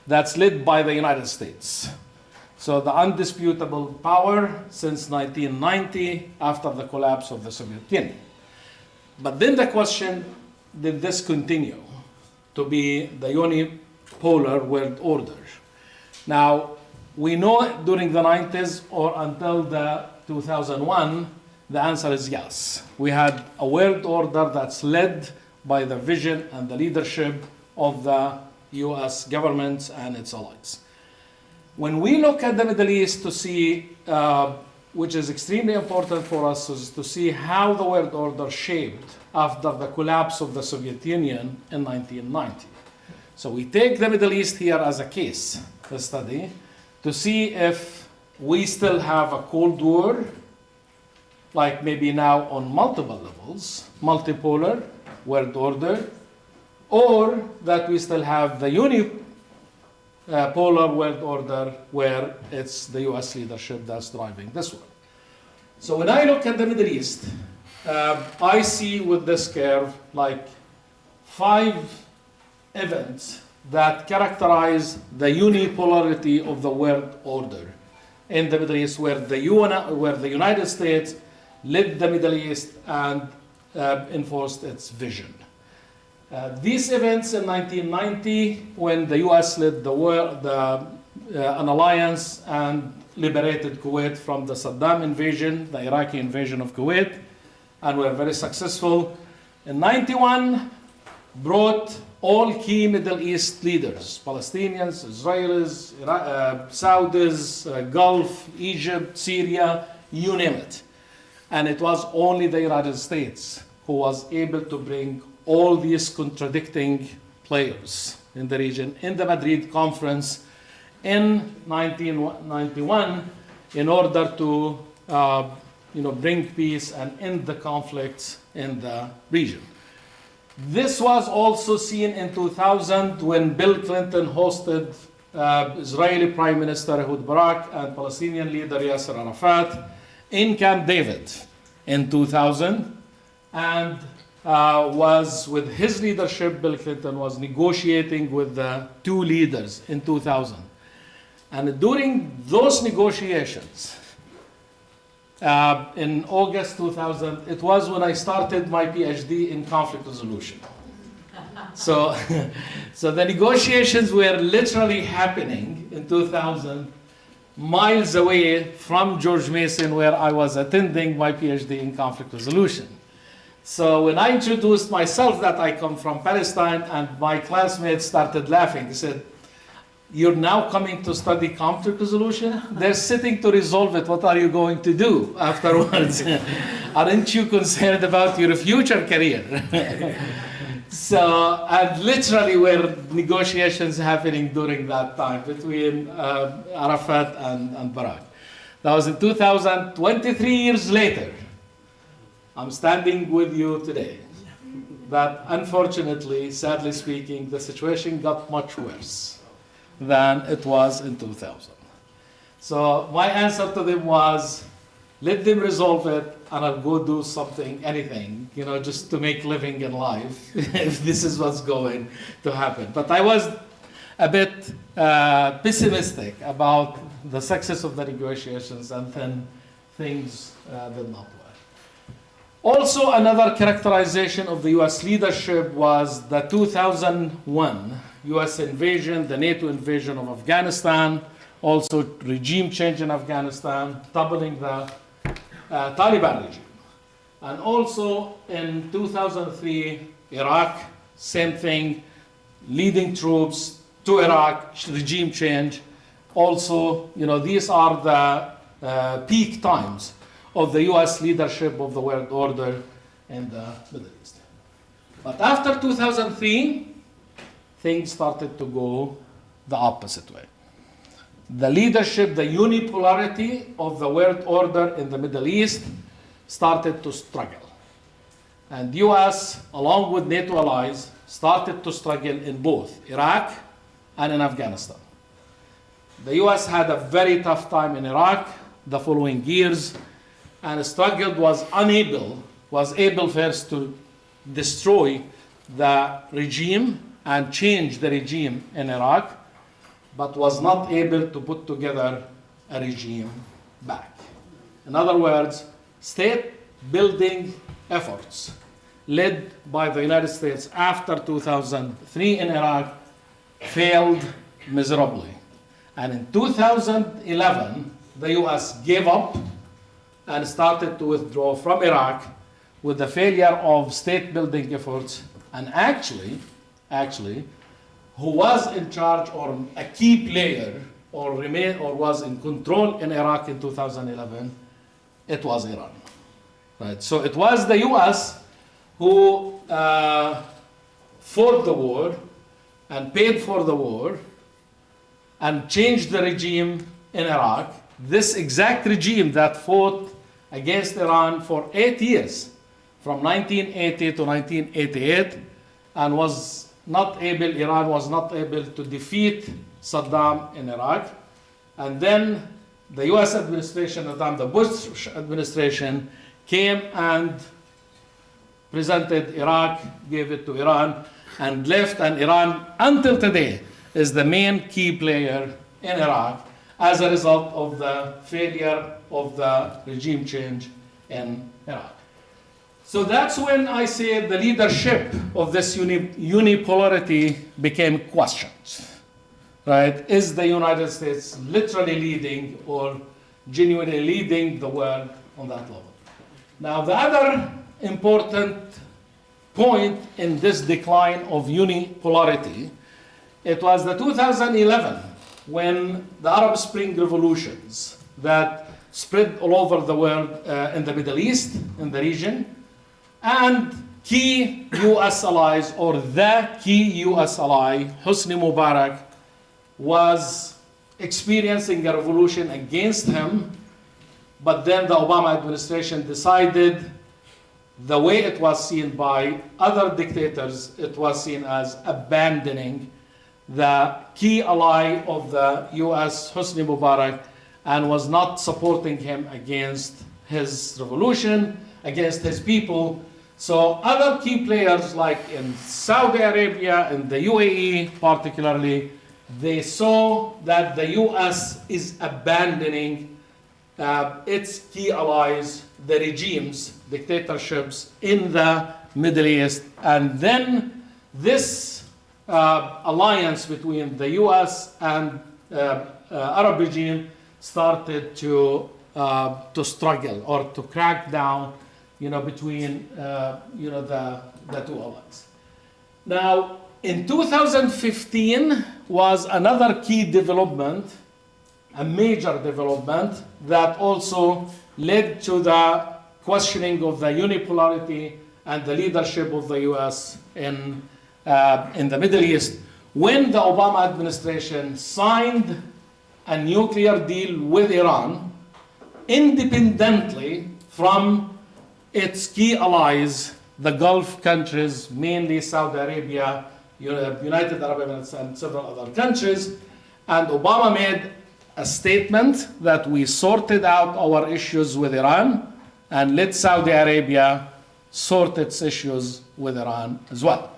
that's led by the United States. So the undisputable power since 1990 after the collapse of the Soviet Union. But then the question, did this continue to be the unipolar world order? Now, we know during the 90s or until the 2001, the answer is yes. We had a world order that's led by the vision and the leadership of the US government and its allies. When we look at the Middle East to see, which is extremely important for us, is to see how the world order shaped after the collapse of the Soviet Union in 1990. So we take the Middle East here as a case study to see if we still have a Cold War, like maybe now on multiple levels, multipolar world order, or that we still have the unipolar world order where it's the US leadership that's driving this one. So when I look at the Middle East, I see with this curve like 5 events that characterize the unipolarity of the world order in the Middle East, where the United States led the Middle East and enforced its vision. These events in 1990, when the US led an alliance and liberated Kuwait from the Saddam invasion, the Iraqi invasion of Kuwait, and were very successful. In 91, brought all key Middle East leaders, Palestinians, Israelis, Saudis, Gulf, Egypt, Syria, you name it. And it was only the United States who was able to bring all these contradicting players in the region in the Madrid conference in 1991 in order to bring peace and end the conflicts in the region. This was also seen in 2000 when Bill Clinton hosted Israeli Prime Minister Ehud Barak and Palestinian leader Yasser Arafat in Camp David in 2000, and was with his leadership, Bill Clinton was negotiating with the 2 leaders in 2000. And during those negotiations, in August 2000, it was when I started my PhD in conflict resolution. So the negotiations were literally happening in 2000, miles away from George Mason, where I was attending my PhD in conflict resolution. So when I introduced myself that I come from Palestine, and my classmates started laughing, they said, "You're now coming to study conflict resolution? They're sitting to resolve it. What are you going to do afterwards? Aren't you concerned about your future career?" So, and literally were negotiations happening during that time between Arafat and Barak. That was in 2000, 23 years later. I'm standing with you today. That unfortunately, sadly speaking, the situation got much worse than it was in 2000. So my answer to them was, let them resolve it and I'll go do something, anything, just to make living in life, if this is what's going to happen. But I was a bit pessimistic about the success of the negotiations, and then things did not work. Also, another characterization of the US leadership was the 2001 US invasion, the NATO invasion of Afghanistan, also regime change in Afghanistan, toppling the Taliban regime. And also in 2003, Iraq, same thing, leading troops to Iraq, regime change. Also, these are the peak times of the US leadership of the world order in the Middle East. But after 2003, things started to go the opposite way. The leadership, the unipolarity of the world order in the Middle East started to struggle. And the US, along with NATO allies, started to struggle in both Iraq and in Afghanistan. The US had a very tough time in Iraq the following years, and struggled, was able first to destroy the regime and change the regime in Iraq, but was not able to put together a regime back. In other words, state building efforts led by the United States after 2003 in Iraq failed miserably. And in 2011, the US gave up and started to withdraw from Iraq with the failure of state building efforts. And actually, who was in charge or a key player or was in control in Iraq in 2011, it was Iran. Right? So it was the US who fought the war and paid for the war and changed the regime in Iraq. This exact regime that fought against Iran for 8 years, from 1980 to 1988, and Iran was not able to defeat Saddam in Iraq. And then the US administration, at the time, the Bush administration, came and presented Iraq, gave it to Iran, and left. And Iran, until today, is the main key player in Iraq as a result of the failure of the regime change in Iraq. So that's when I say the leadership of this unipolarity became questioned. Right? Is the United States literally leading or genuinely leading the world on that level? Now, the other important point in this decline of unipolarity, it was the 2011 when the Arab Spring revolutions that spread all over the world in the Middle East, in the region, and key US allies, or the key US ally, Hosni Mubarak, was experiencing a revolution against him, but then the Obama administration decided, the way it was seen by other dictators, it was seen as abandoning the key ally of the US, Hosni Mubarak, and was not supporting him against his revolution, against his people. So other key players like in Saudi Arabia and the UAE particularly, they saw that the US is abandoning its key allies, the regimes, dictatorships in the Middle East. And then this alliance between the US and Arab regime started to struggle or to crack down, between the two allies. Now, in 2015 was another key development, a major development that also led to the questioning of the unipolarity and the leadership of the US in the Middle East, when the Obama administration signed a nuclear deal with Iran independently from its key allies, the Gulf countries, mainly Saudi Arabia, United Arab Emirates, and several other countries. And Obama made a statement that we sorted out our issues with Iran and let Saudi Arabia sort its issues with Iran as well.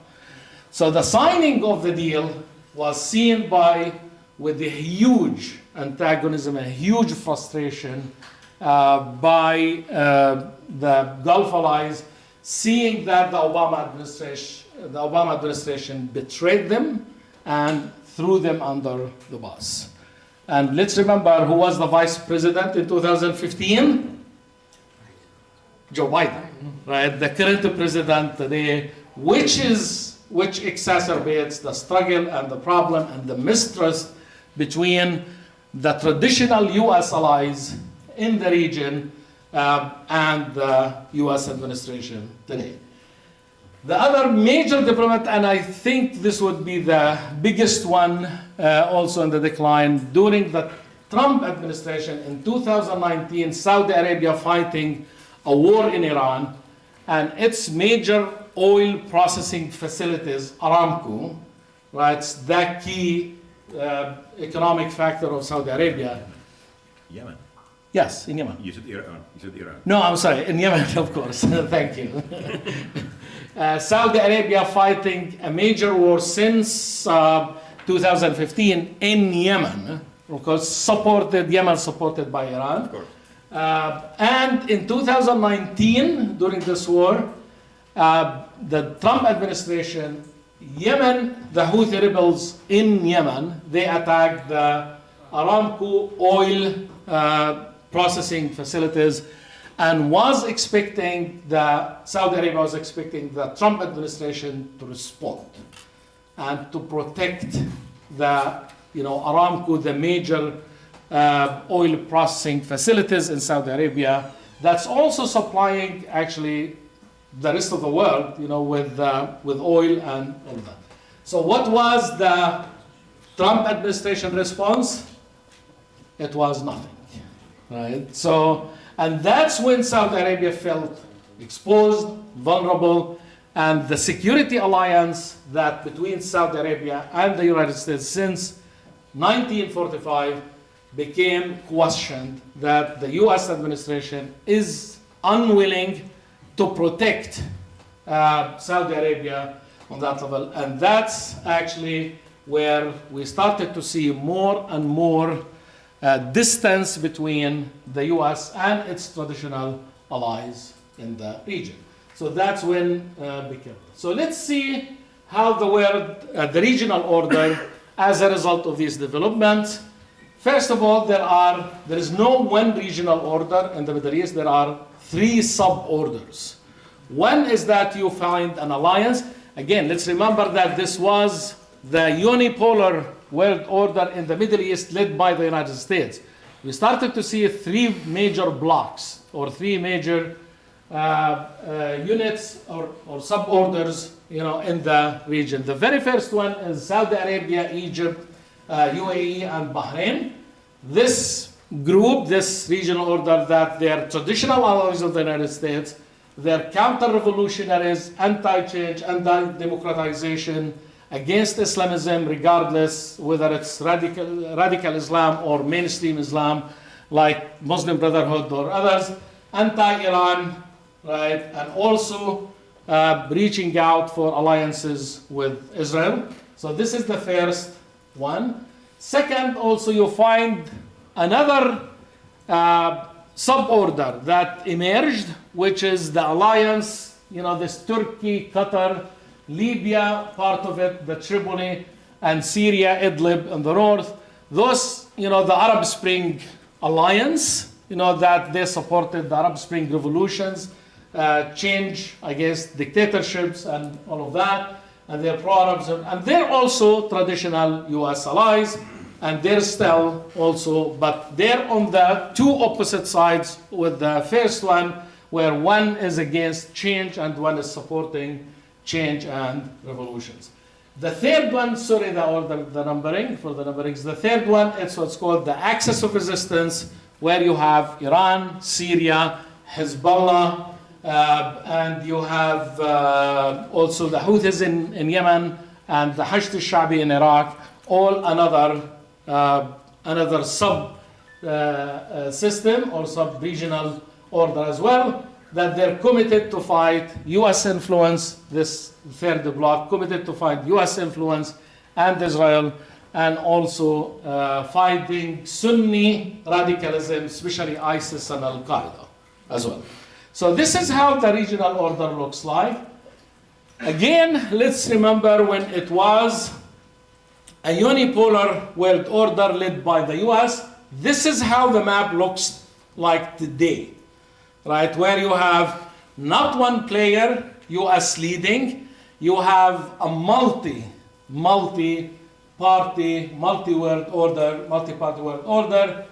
So the signing of the deal was seen with a huge antagonism, a huge frustration by the Gulf allies, seeing that the Obama administration betrayed them and threw them under the bus. And let's remember who was the vice president in 2015? Joe Biden, right? The current president today, which exacerbates the struggle and the problem and the mistrust between the traditional US allies in the region and the US administration today. The other major development, and I think this would be the biggest one also in the decline, during the Trump administration in 2019, Saudi Arabia fighting a war in Iran, and its major oil processing facilities, Aramco, right, the key economic factor of Saudi Arabia. Yemen. Yes, in Yemen. You said Iran. No, I'm sorry, in Yemen, of course. Thank you. Saudi Arabia fighting a major war since 2015 in Yemen, because Yemen supported by Iran. Of course. And in 2019, during this war, the Trump administration, Yemen, the Houthi rebels in Yemen, they attacked the Aramco oil processing facilities, and Saudi Arabia was expecting the Trump administration to respond and to protect the Aramco, the major oil processing facilities in Saudi Arabia. That's also supplying actually the rest of the world, with oil and all that. So what was the Trump administration response? It was nothing, right? So, and that's when Saudi Arabia felt exposed, vulnerable, and the security alliance that between Saudi Arabia and the United States since 1945 became questioned, that the US administration is unwilling to protect Saudi Arabia on that level. And that's actually where we started to see more and more distance between the US and its traditional allies in the region. So that's when became. So let's see how the regional order, as a result of these developments. First of all, there is no one regional order in the Middle East. There are 3 sub-orders. One is that you find an alliance. Again, let's remember that this was the unipolar world order in the Middle East led by the United States. We started to see 3 major blocks, or 3 major units or sub-orders, in the region. The very first one is Saudi Arabia, Egypt, UAE, and Bahrain. This group, this regional order, that they are traditional allies of the United States, they're counter-revolutionaries, anti-change, anti-democratization, against Islamism, regardless whether it's radical Islam or mainstream Islam, like Muslim Brotherhood or others, anti-Iran, right, and also reaching out for alliances with Israel. So this is the first one. Second, also you find another suborder that emerged, which is the alliance, this Turkey, Qatar, Libya, part of it, the Tripoli, and Syria, Idlib in the north. Those, the Arab Spring alliance, that they supported the Arab Spring revolutions, change against dictatorships and all of that, and they're pro-Arabs, and they're also traditional US allies, and they're still also, but they're on the 2 opposite sides, with the first one, where one is against change and one is supporting change and revolutions. The third one, sorry, the numbering, for the numberings, the third one, it's what's called the axis of resistance, where you have Iran, Syria, Hezbollah, and you have also the Houthis in Yemen, and the Hashd al-Sha'bi in Iraq, all another sub system or sub-regional order as well, that they're committed to fight US influence, this third block, committed to fight US influence and Israel, and also fighting Sunni radicalism, especially ISIS and Al-Qaeda as well. So this is how the regional order looks like. Again, let's remember when it was a unipolar world order led by the US, this is how the map looks like today, right? Where you have not one player, US leading, you have a multi-party, multi-party world order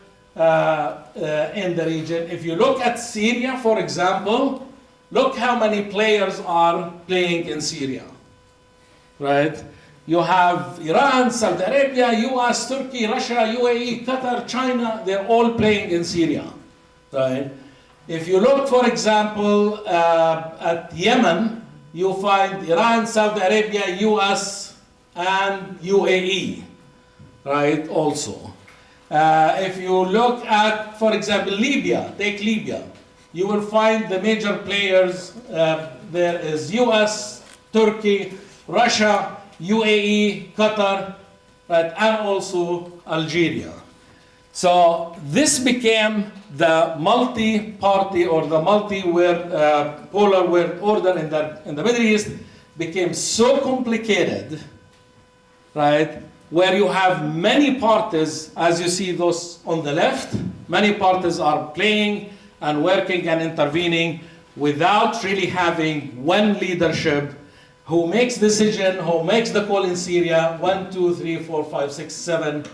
in the region. If you look at Syria, for example, look how many players are playing in Syria, right? You have Iran, Saudi Arabia, US, Turkey, Russia, UAE, Qatar, China, they're all playing in Syria, right? If you look, for example, at Yemen, you find Iran, Saudi Arabia, US, and UAE, right, also. If you look at, for example, Libya, take Libya, you will find the major players there is US, Turkey, Russia, UAE, Qatar, right, and also Algeria. So this became the multi-party or the polar world order in the Middle East became so complicated, right, where you have many parties, as you see those on the left, many parties are playing and working and intervening without really having one leadership who makes decision, who makes the call in Syria, 1, 2, 3, 4, 5, 6, 7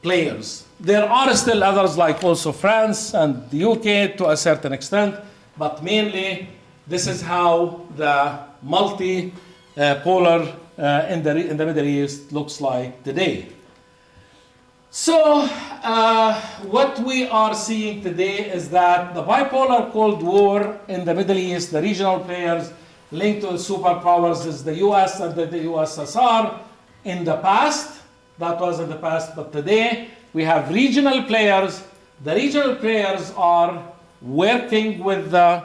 players. There are still others like also France and the UK to a certain extent, but mainly this is how the multi-polar in the Middle East looks like today. So what we are seeing today is that the bipolar Cold War in the Middle East, the regional players linked to the superpowers is the US and the USSR in the past. That was in the past, but today we have regional players. The regional players are working with the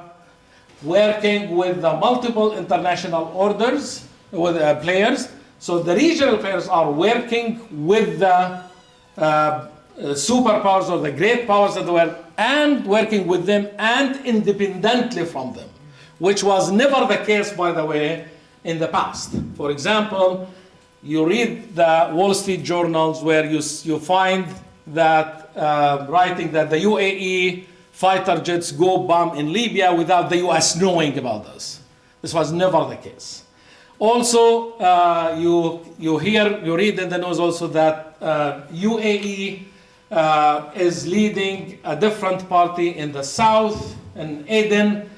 multiple international orders, with players. So the regional players are working with the superpowers or the great powers of the world and working with them and independently from them, which was never the case, by the way, in the past. For example, you read the Wall Street journals where you find that writing that the UAE fighter jets go bomb in Libya without the US knowing about this. This was never the case. Also, you read in the news also that UAE is leading a different party in the south, in Aden,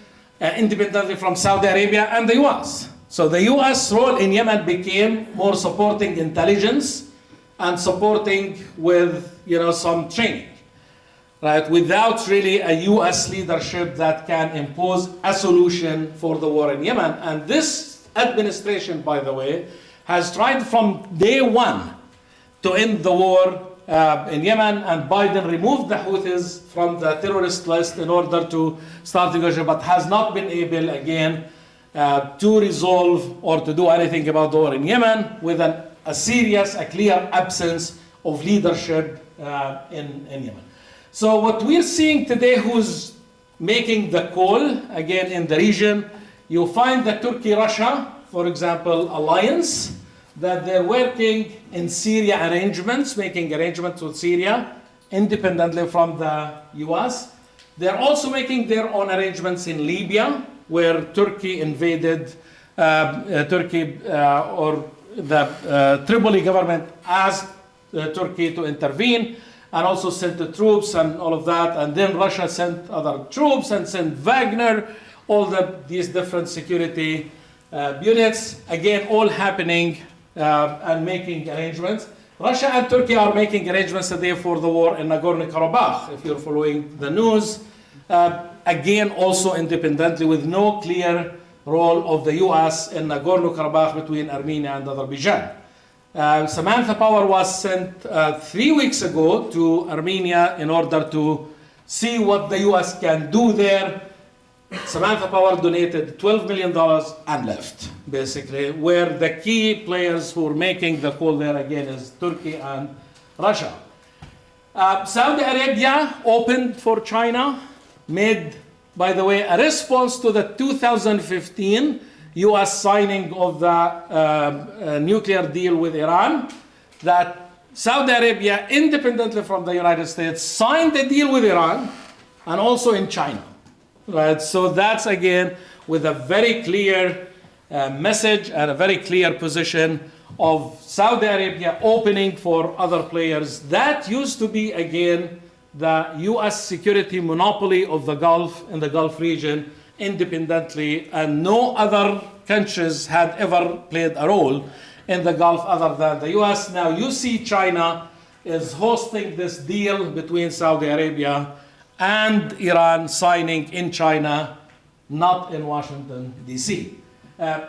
independently from Saudi Arabia and the US. So the US role in Yemen became more supporting intelligence and supporting with some training, right? Without really a US leadership that can impose a solution for the war in Yemen. And this administration, by the way, has tried from day one to end the war in Yemen, and Biden removed the Houthis from the terrorist list in order to start negotiating, but has not been able again to resolve or to do anything about the war in Yemen with a clear absence of leadership in Yemen. So what we're seeing today, who's making the call again in the region, you find the Turkey-Russia, for example, alliance, that they're working in Syria arrangements, making arrangements with Syria independently from the US. They're also making their own arrangements in Libya, where Turkey invaded or the Tripoli government asked Turkey to intervene and also sent the troops and all of that. And then Russia sent other troops and sent Wagner, all these different security units, again, all happening and making arrangements. Russia and Turkey are making arrangements today for the war in Nagorno-Karabakh, if you're following the news. Again, also independently, with no clear role of the US in Nagorno-Karabakh between Armenia and Azerbaijan. Samantha Power was sent 3 weeks ago to Armenia in order to see what the US can do there. Samantha Power donated $12 million and left, basically, where the key players who are making the call there again is Turkey and Russia. Saudi Arabia opened for China, made, by the way, a response to the 2015 US signing of the nuclear deal with Iran, that Saudi Arabia, independently from the United States, signed the deal with Iran and also in China. Right? So that's, again, with a very clear message and a very clear position of Saudi Arabia opening for other players. That used to be, again, the US security monopoly of the Gulf, in the Gulf region, independently, and no other countries had ever played a role in the Gulf other than the US. Now you see China is hosting this deal between Saudi Arabia and Iran, signing in China, not in Washington, D.C.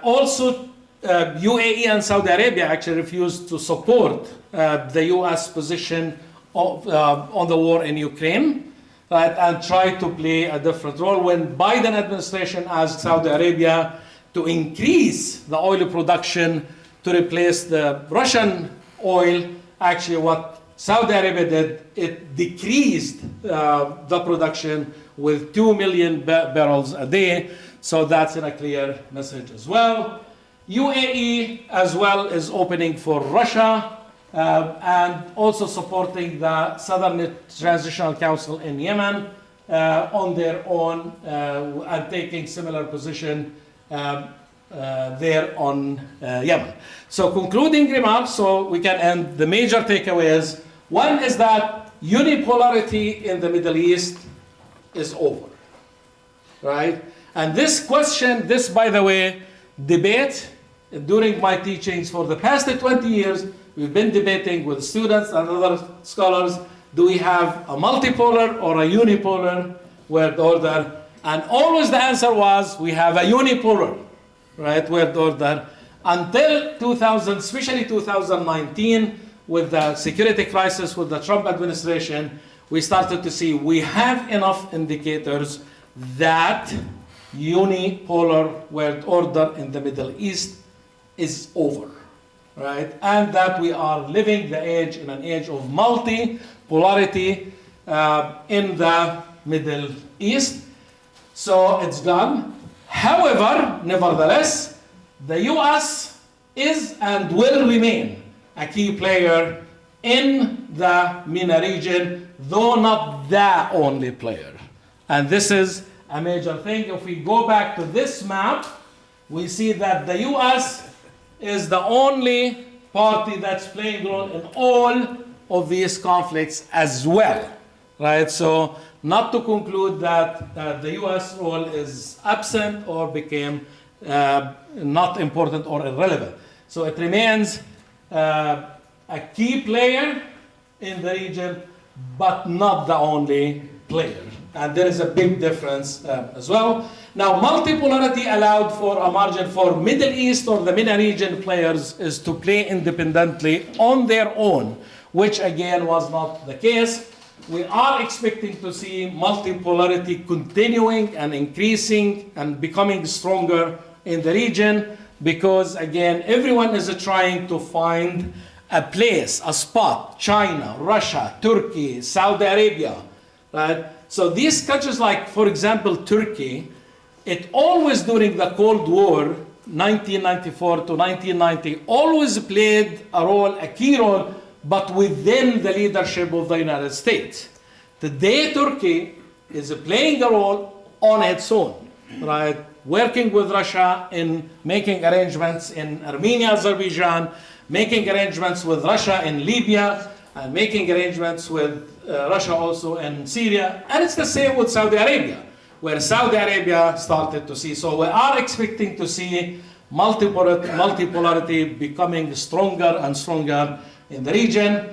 Also, UAE and Saudi Arabia actually refused to support the US position on the war in Ukraine, right, and tried to play a different role. When Biden administration asked Saudi Arabia to increase the oil production to replace the Russian oil. Actually, what Saudi Arabia did, it decreased the production with 2 million barrels a day. So that's a clear message as well. UAE as well is opening for Russia and also supporting the Southern Transitional Council in Yemen on their own and taking similar position there on Yemen. So concluding remarks, so we can end the major takeaways. One is that unipolarity in the Middle East is over, right? And this question, this, by the way, debate during my teachings for the past 20 years, we've been debating with students and other scholars, do we have a multipolar or a unipolar world order? And always the answer was, we have a unipolar, right, world order, until 2000, especially 2019, with the security crisis with the Trump administration, we started to see we have enough indicators that unipolar world order in the Middle East is over, right? And that we are living in an age of multipolarity in the Middle East. So it's gone. However, nevertheless, the US is and will remain a key player in the MENA region, though not the only player. And this is a major thing. If we go back to this map, we see that the US is the only party that's playing a role in all of these conflicts as well, right? So not to conclude that the US role is absent or became not important or irrelevant. So it remains a key player in the region, but not the only player. And there is a big difference as well. Now, multipolarity allowed for a margin for Middle East or the MENA region players is to play independently on their own, which again was not the case. We are expecting to see multipolarity continuing and increasing and becoming stronger in the region because, again, everyone is trying to find a place, a spot, China, Russia, Turkey, Saudi Arabia, right? So these countries like, for example, Turkey, it always during the Cold War, 1994 to 1990, always played a key role, but within the leadership of the United States. Today, Turkey is playing a role on its own, right? Working with Russia in making arrangements in Armenia, Azerbaijan, making arrangements with Russia in Libya, and making arrangements with Russia also in Syria. And it's the same with Saudi Arabia, where Saudi Arabia started to see. So we are expecting to see multipolarity becoming stronger and stronger in the region.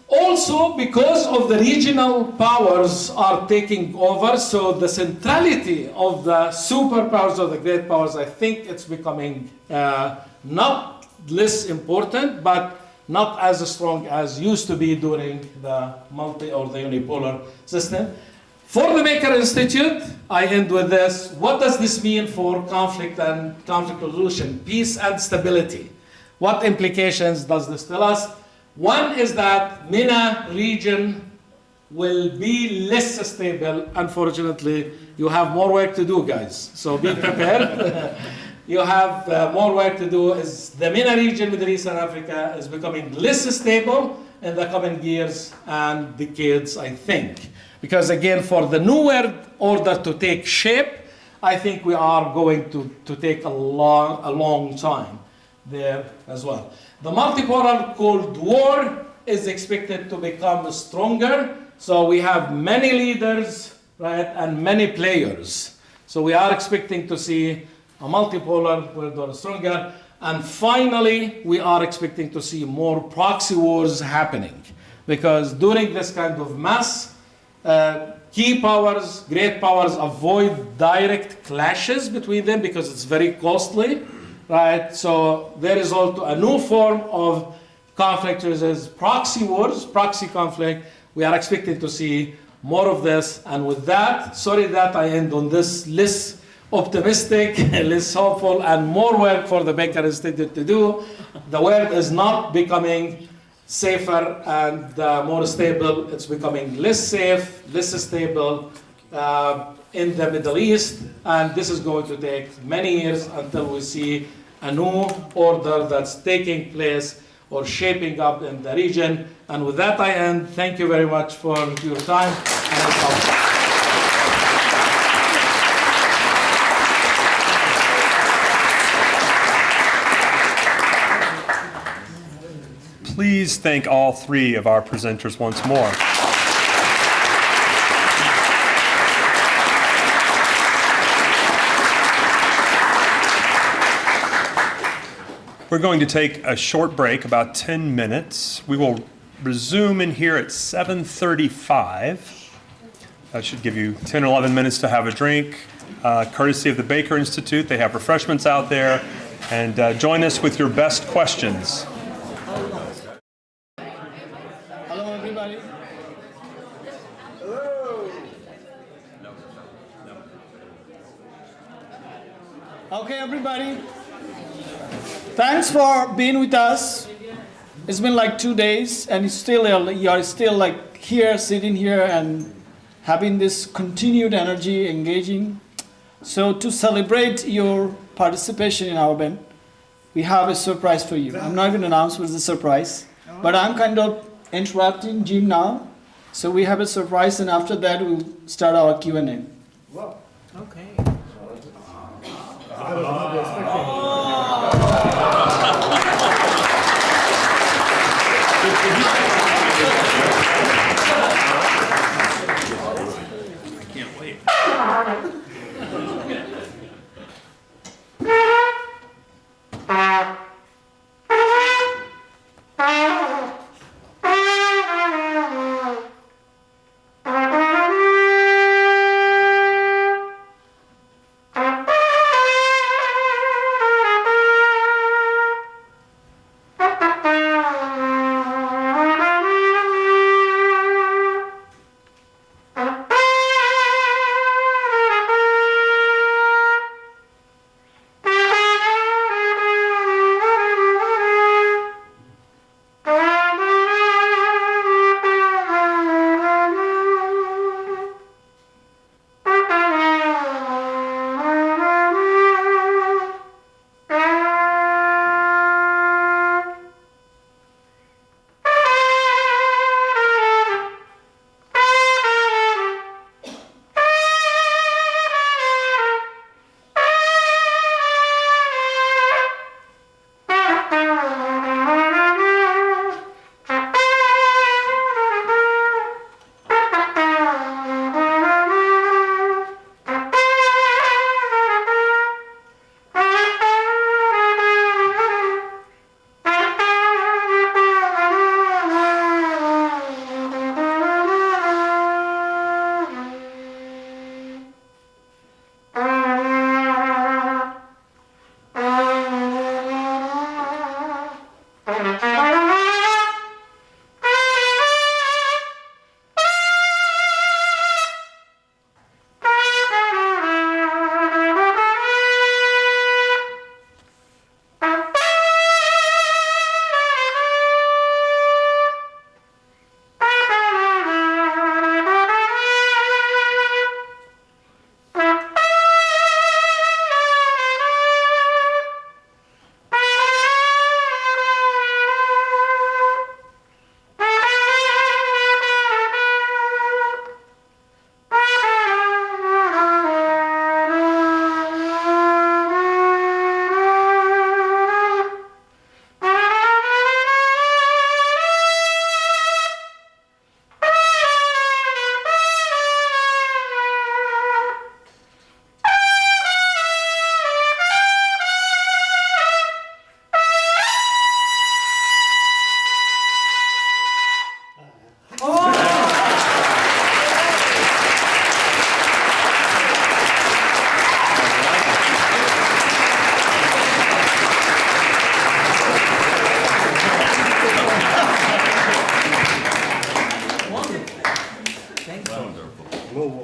Also, because of the regional powers are taking over, so the centrality of the superpowers or the great powers, I think it's becoming not less important, but not as strong as used to be during the multi or the unipolar system. For the Maker Institute, I end with this. What does this mean for conflict and conflict resolution, peace and stability? What implications does this tell us? One is that MENA region will be less stable. Unfortunately, you have more work to do, guys. So be prepared. You have more work to do. Is the MENA region, Middle East and Africa, is becoming less stable in the coming years and decades, I think. Because again, for the new world order to take shape, I think we are going to take a long time there as well. The multipolar Cold War is expected to become stronger. So we have many leaders, right, and many players. So we are expecting to see a multipolar world order stronger. And finally, we are expecting to see more proxy wars happening. Because during this kind of mass, key powers, great powers avoid direct clashes between them because it's very costly, right? So there is also a new form of conflict, which is proxy wars, proxy conflict. We are expecting to see more of this. And with that, sorry that I end on this list optimistic, less hopeful, and more work for the Baker Institute to do. The world is not becoming safer and more stable. It's becoming less safe, less stable in the Middle East, and this is going to take many years until we see a new order that's taking place or shaping up in the region. And with that I end. Thank you very much for your time and attention. Please thank all three of our presenters once more. We're going to take a short break, about 10 minutes. We will resume in here at 7:35. That should give you 10 or 11 minutes to have a drink, courtesy of the Baker Institute. They have refreshments out there. And join us with your best questions. Hello, everybody. Okay, everybody. Thanks for being with us. It's been like 2 days, and you are still like here, sitting here, and having this continued energy, engaging. So to celebrate your participation in our event, we have a surprise for you. I'm not going to announce what's the surprise, but I'm kind of interrupting Jim now. So we have a surprise, and after that we'll start our Q&A. Okay.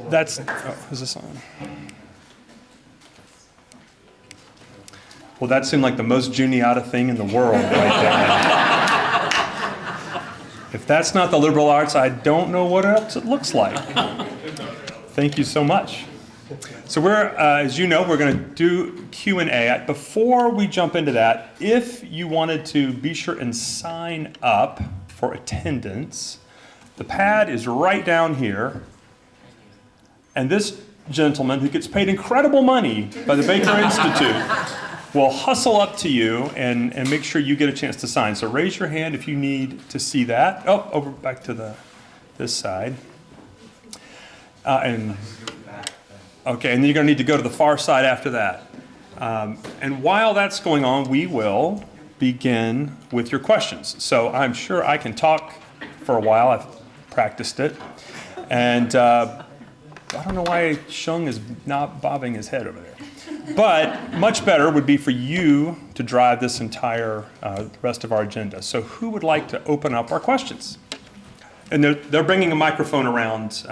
That's, oh, is this on? Well, that seemed like the most Juniata thing in the world right there. If that's not the liberal arts, I don't know what else it looks like. Thank you so much. So we're, as you know, we're going to do Q&A. Before we jump into that, if you wanted to be sure and sign up for attendance, the pad is right down here. And this gentleman, who gets paid incredible money by the Baker Institute, will hustle up to you and make sure you get a chance to sign. So raise your hand if you need to see that. Oh, over back to this side. Okay, and then you're going to need to go to the far side after that. And while that's going on, we will begin with your questions. So I'm sure I can talk for a while. I've practiced it. And I don't know why Shung is not bobbing his head over there. But much better would be for you to drive this entire rest of our agenda. So who would like to open up our questions? And they're bringing a microphone around.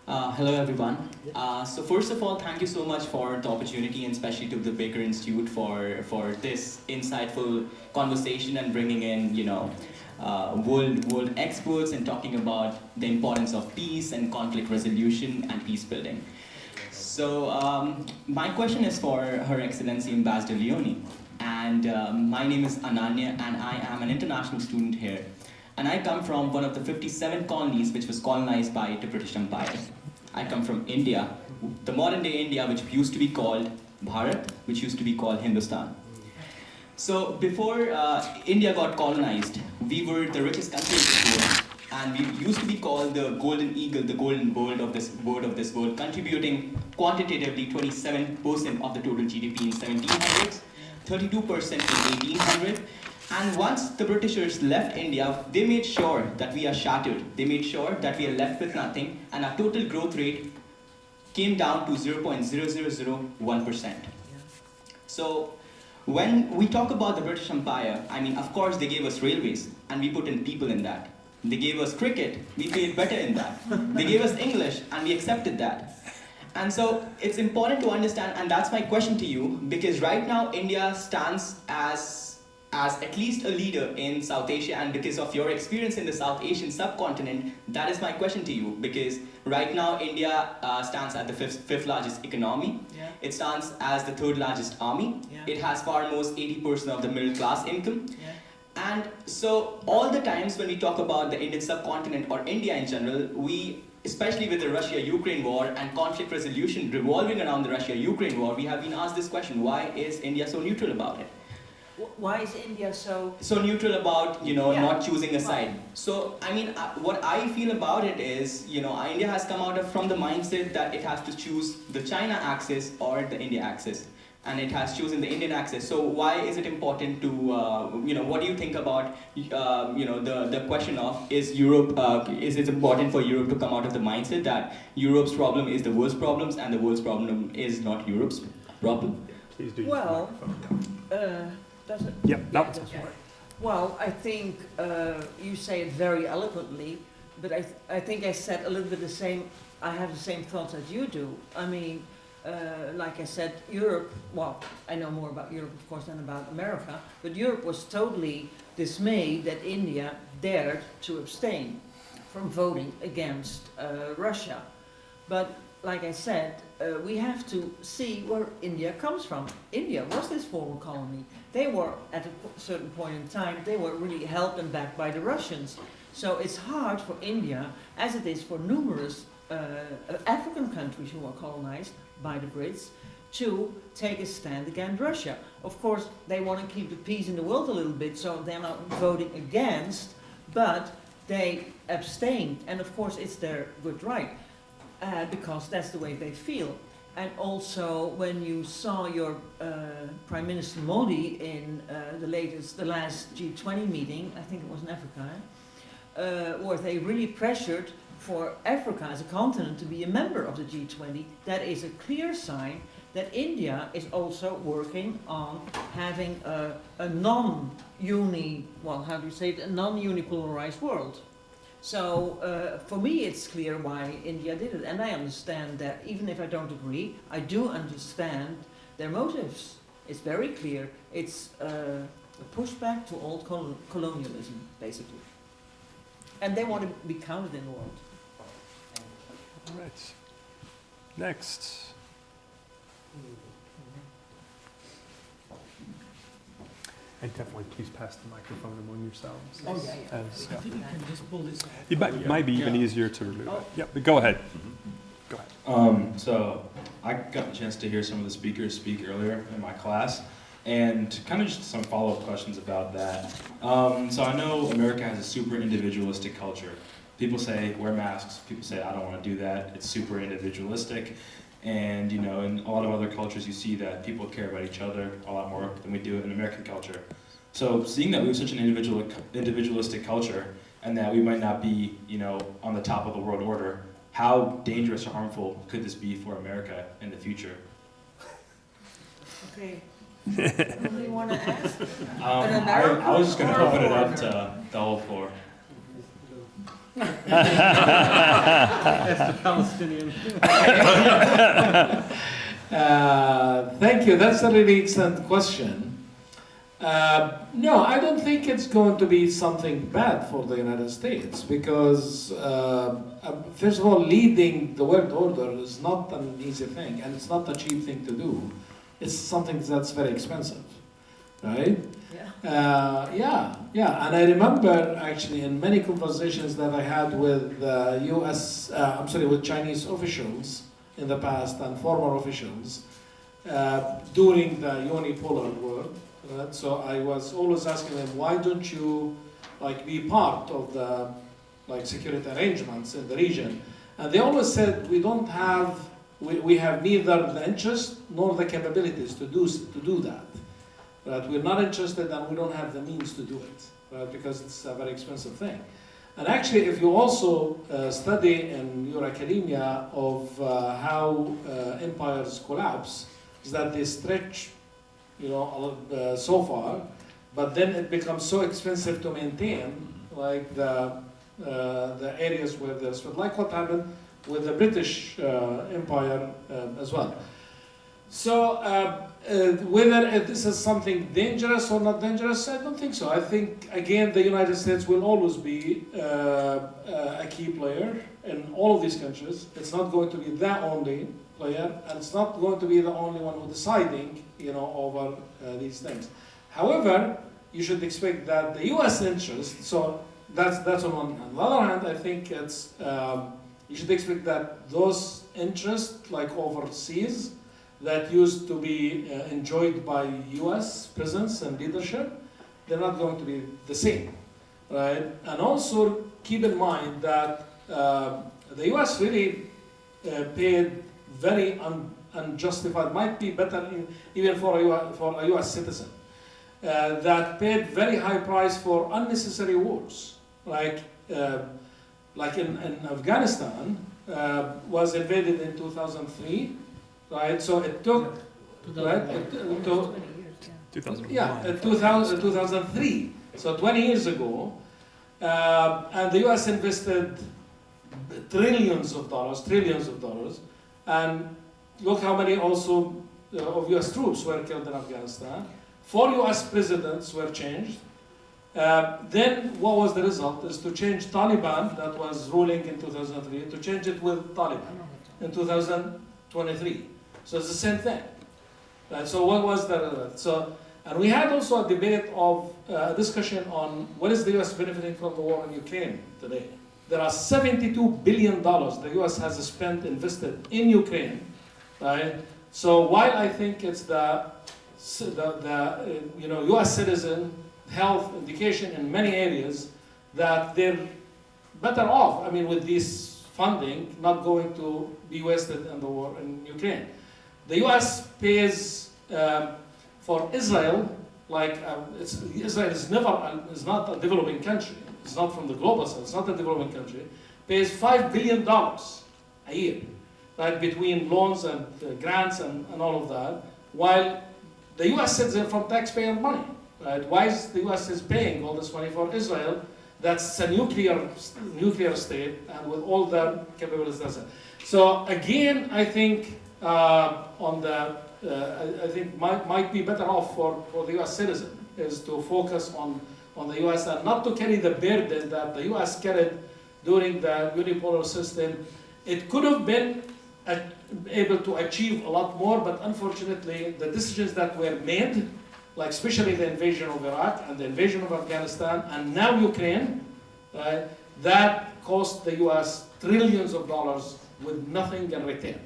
Hello, everyone. So first of all, thank you so much for the opportunity, and especially to the Baker Institute for this insightful conversation and bringing in, world experts and talking about the importance of peace and conflict resolution and peace building. So my question is for Her Excellency Ambassador Leone, and my name is Ananya, and I am an international student here. And I come from one of the 57 colonies which was colonized by the British Empire. I come from India, the modern day India, which used to be called Bharat, which used to be called Hindustan. So before India got colonized, we were the richest country in the world, and we used to be called the golden eagle, the golden bird of this world, contributing quantitatively 27% of the total GDP in 1700s, 32% in 1800. And once the Britishers left India, they made sure that we are shattered. They made sure that we are left with nothing, and our total growth rate came down to 0.0001%. So when we talk about the British Empire, I mean, of course, they gave us railways, and we put in people in that. They gave us cricket, we played better in that. They gave us English, and we accepted that. And so it's important to understand, and that's my question to you, because right now India stands as at least a leader in South Asia, and because of your experience in the South Asian subcontinent, that is my question to you, because right now India stands at the fifth largest economy. Yeah. It stands as the third largest army. Yeah. It has far most 80% of the middle class income. Yeah. And so all the times when we talk about the Indian subcontinent or India in general, we, especially with the Russia-Ukraine war and conflict resolution revolving around the Russia-Ukraine war, we have been asked this question: why is India so neutral about it? Why is India so Neutral about, Yeah. not choosing a side? So, I mean, what I feel about it is, India has come out from the mindset that it has to choose the China axis or the India axis. And it has chosen the Indian axis. So why is it important to, what do you think about, the question of, is it important for Europe to come out of the mindset that Europe's problem is the world's problems and the world's problem is not Europe's problem? Please do. well? Does it? Yep, Yeah, that that's one's right. Well, I think you say it very eloquently, but I think I said a little bit the same. I have the same thoughts as you do. I mean, like I said, Europe. Well, I know more about Europe, of course, than about America. But Europe was totally dismayed that India dared to abstain from voting against Russia. But like I said, we have to see where India comes from. India was this former colony. They were, at a certain point in time, they were really held and backed by the Russians. So it's hard for India, as it is for numerous African countries who were colonized by the Brits, to take a stand against Russia. Of course, they want to keep the peace in the world a little bit, so they're not voting against, but they abstained. And of course, it's their good right. Because that's the way they feel. And also, when you saw your Prime Minister Modi in the last G20 meeting, I think it was in Africa, where they really pressured for Africa as a continent to be a member of the G20, that is a clear sign that India is also working on having a non-unipolarized world. So for me, it's clear why India did it, and I understand that. Even if I don't agree, I do understand their motives. It's very clear. It's a pushback to old colonialism, basically, and they want to be counted in the world. All right. Next. And definitely please pass the microphone among yourselves. Oh, yeah. As, I think you can just pull this out. it might be even easier to remove it. Yep, but go ahead. Go ahead. So I got the chance to hear some of the speakers speak earlier in my class, and kind of just some follow-up questions about that. So I know America has a super individualistic culture. People say wear masks. People say I don't want to do that. It's super individualistic. And you know, in a lot of other cultures, you see that people care about each other a lot more than we do in American culture. So seeing that we have such an individualistic culture, and that we might not be, you know, on the top of the world order, how dangerous or harmful could this be for America in the future? Okay. What do you want to ask? I was just going to open it up to the whole floor. Thank you. That's a really excellent question. No, I don't think it's going to be something bad for the United States because, first of all, leading the world order is not an easy thing, and it's not a cheap thing to do. It's something that's very expensive, right? Yeah. And I remember actually in many conversations that I had with with Chinese officials in the past and former officials during the unipolar world. Right? So I was always asking them, why don't you be part of the security arrangements in the region? And they always said, we have neither the interest nor the capabilities to do that. Right? We're not interested and we don't have the means to do it, right? Because it's a very expensive thing. And actually, if you also study in your academia of how empires collapse, is that they stretch, so far, but then it becomes so expensive to maintain, like the areas where there's, like what happened with the British Empire as well. So whether this is something dangerous or not dangerous, I don't think so. I think, again, the United States will always be a key player in all of these countries. It's not going to be the only player, and it's not going to be the only one who's deciding, over these things. However, you should expect that the U.S. interest, so that's on one hand. On the other hand, I think it's, you should expect that those interests, like overseas, that used to be enjoyed by U.S. presence and leadership, they're not going to be the same, right? And also keep in mind that the U.S. really paid very unjustified, might be better even for a U.S. citizen, that paid very high price for unnecessary wars, like in Afghanistan was invaded in 2003. Right, so it took, right, 2003, so 20 years ago, and the U.S. invested trillions of dollars, and look how many also of U.S. troops were killed in Afghanistan. 4 U.S. presidents were changed. Then what was the result? Is to change Taliban, that was ruling in 2003, to change it with Taliban in 2023. So it's the same thing. Right? So what was the and we had also a debate of a discussion on what is the U.S. benefiting from the war in Ukraine today. There are $72 billion the U.S. has invested in Ukraine. Right? So while I think it's the U.S. citizen, health, education in many areas, that they're better off, with this funding not going to be wasted in the war in Ukraine. The U.S. pays for Israel, Israel is not a developing country. It's not from the global south. It's not a developing country. Pays $5 billion a year, right, between loans and grants and all of that. While the U.S. citizen from taxpayer money, right? Why is the U.S. is paying all this money for Israel? that's a nuclear state, and with all the capabilities that's it. So again, I think I think might be better off for the U.S. citizen is to focus on the U.S. and not to carry the burden that the U.S. carried during the unipolar system. It could have been able to achieve a lot more, but unfortunately, the decisions that were made, like especially the invasion of Iraq and the invasion of Afghanistan, and now Ukraine, that cost the U.S. trillions of dollars with nothing in return.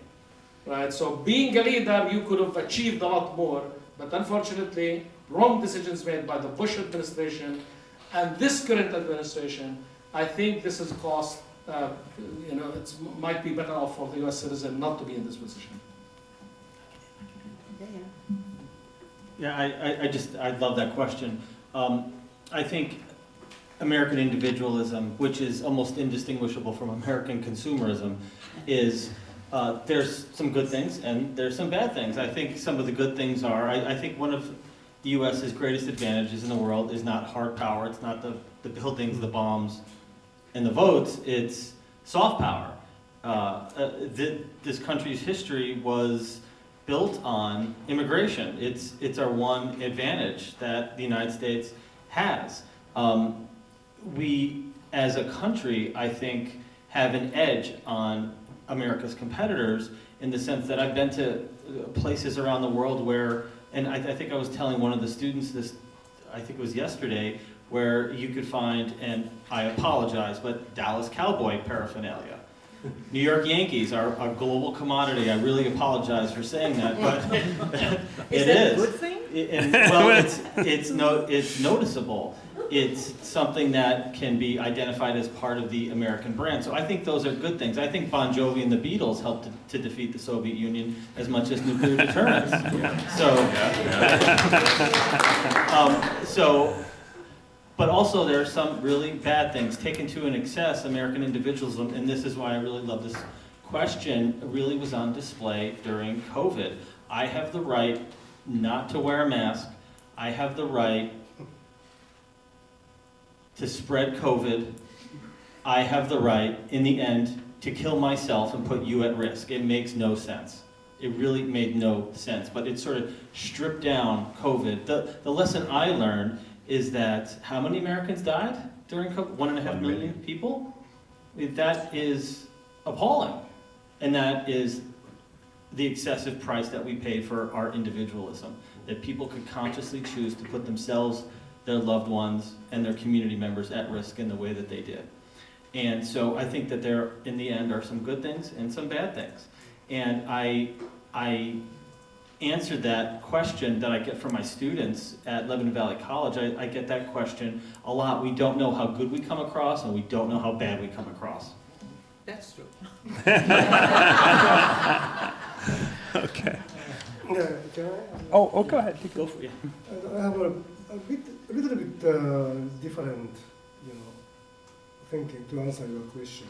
Right? So being a leader, you could have achieved a lot more, but unfortunately, wrong decisions made by the Bush administration and this current administration. I think this has cost, it might be better off for the U.S. citizen not to be in this position. Yeah, I love that question. I think American individualism, which is almost indistinguishable from American consumerism, is there's some good things and there's some bad things. I think some of the good things are, I think one of the U.S.'s greatest advantages in the world is not hard power, it's not the buildings, the bombs, and the votes, it's soft power. This country's history was built on immigration. It's our one advantage that the United States has. We, as a country, I think, have an edge on America's competitors in the sense that I've been to places around the world where, and I think I was telling one of the students this, I think it was yesterday, where you could find, and I apologize, but Dallas Cowboy paraphernalia. New York Yankees are a global commodity. I really apologize for saying that, but Is it that is. a good thing? Well, it's noticeable. It's something that can be identified as part of the American brand. So I think those are good things. I think Bon Jovi and the Beatles helped to defeat the Soviet Union as much as nuclear deterrence. But also there are some really bad things. Taken to an excess, American individualism, and this is why I really love this question, really was on display during COVID. I have the right not to wear a mask. I have the right to spread COVID. I have the right, in the end, to kill myself and put you at risk. It makes no sense. It really made no sense, but it sort of stripped down COVID. The lesson I learned is that how many Americans died during COVID? 1.5 million people? That is appalling. And that is the excessive price that we pay for our individualism. That people could consciously choose to put themselves, their loved ones, and their community members at risk in the way that they did. And so I think that there, in the end, are some good things and some bad things. And I answered that question that I get from my students at Lebanon Valley College. I get that question a lot. We don't know how good we come across, and we don't know how bad we come across. That's true. Okay. Can I? Oh, go ahead. Go for it. I have a little bit different, thinking to answer your question.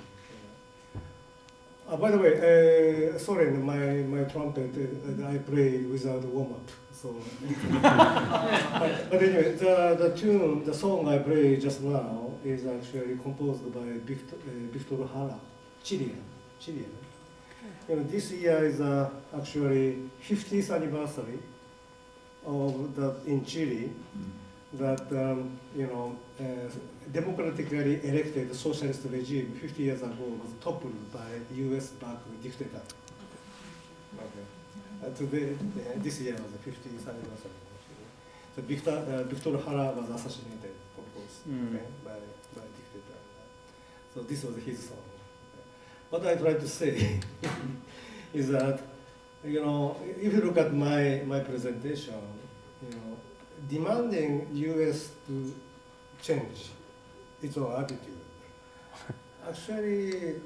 By the way, sorry, my trumpet, I played without warm up. So, but anyway, the tune, the song I played just now is actually composed by Victor Jara, Chilean. This year is actually 50th anniversary of in Chile that democratically elected socialist regime 50 years ago was toppled by US-backed dictator. Okay. Today, this year was the 50th anniversary. So Victor Jara was assassinated, of course, okay, by dictator. So this was his song. What I try to say is that, if you look at my presentation, demanding US to change its own attitude. Actually,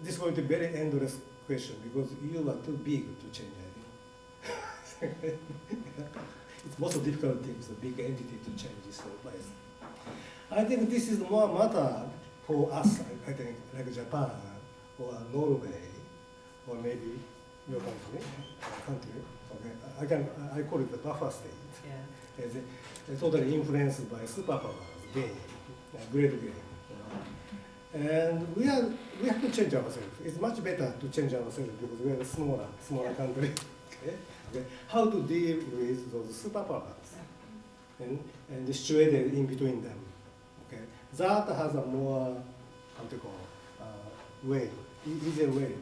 this is going to be a very endless question because you are too big to change, I think. It's most difficult things, a big entity to change this place. I think this is more matter for us, I think, like Japan or Norway, or maybe your country. Okay, I call it the buffer state. Yeah. It's totally influenced by superpowers, they, great game. And we have to change ourselves. It's much better to change ourselves because we are a smaller country. Okay. How to deal with those superpowers and situated in between them. Okay. That has a more way, easier way,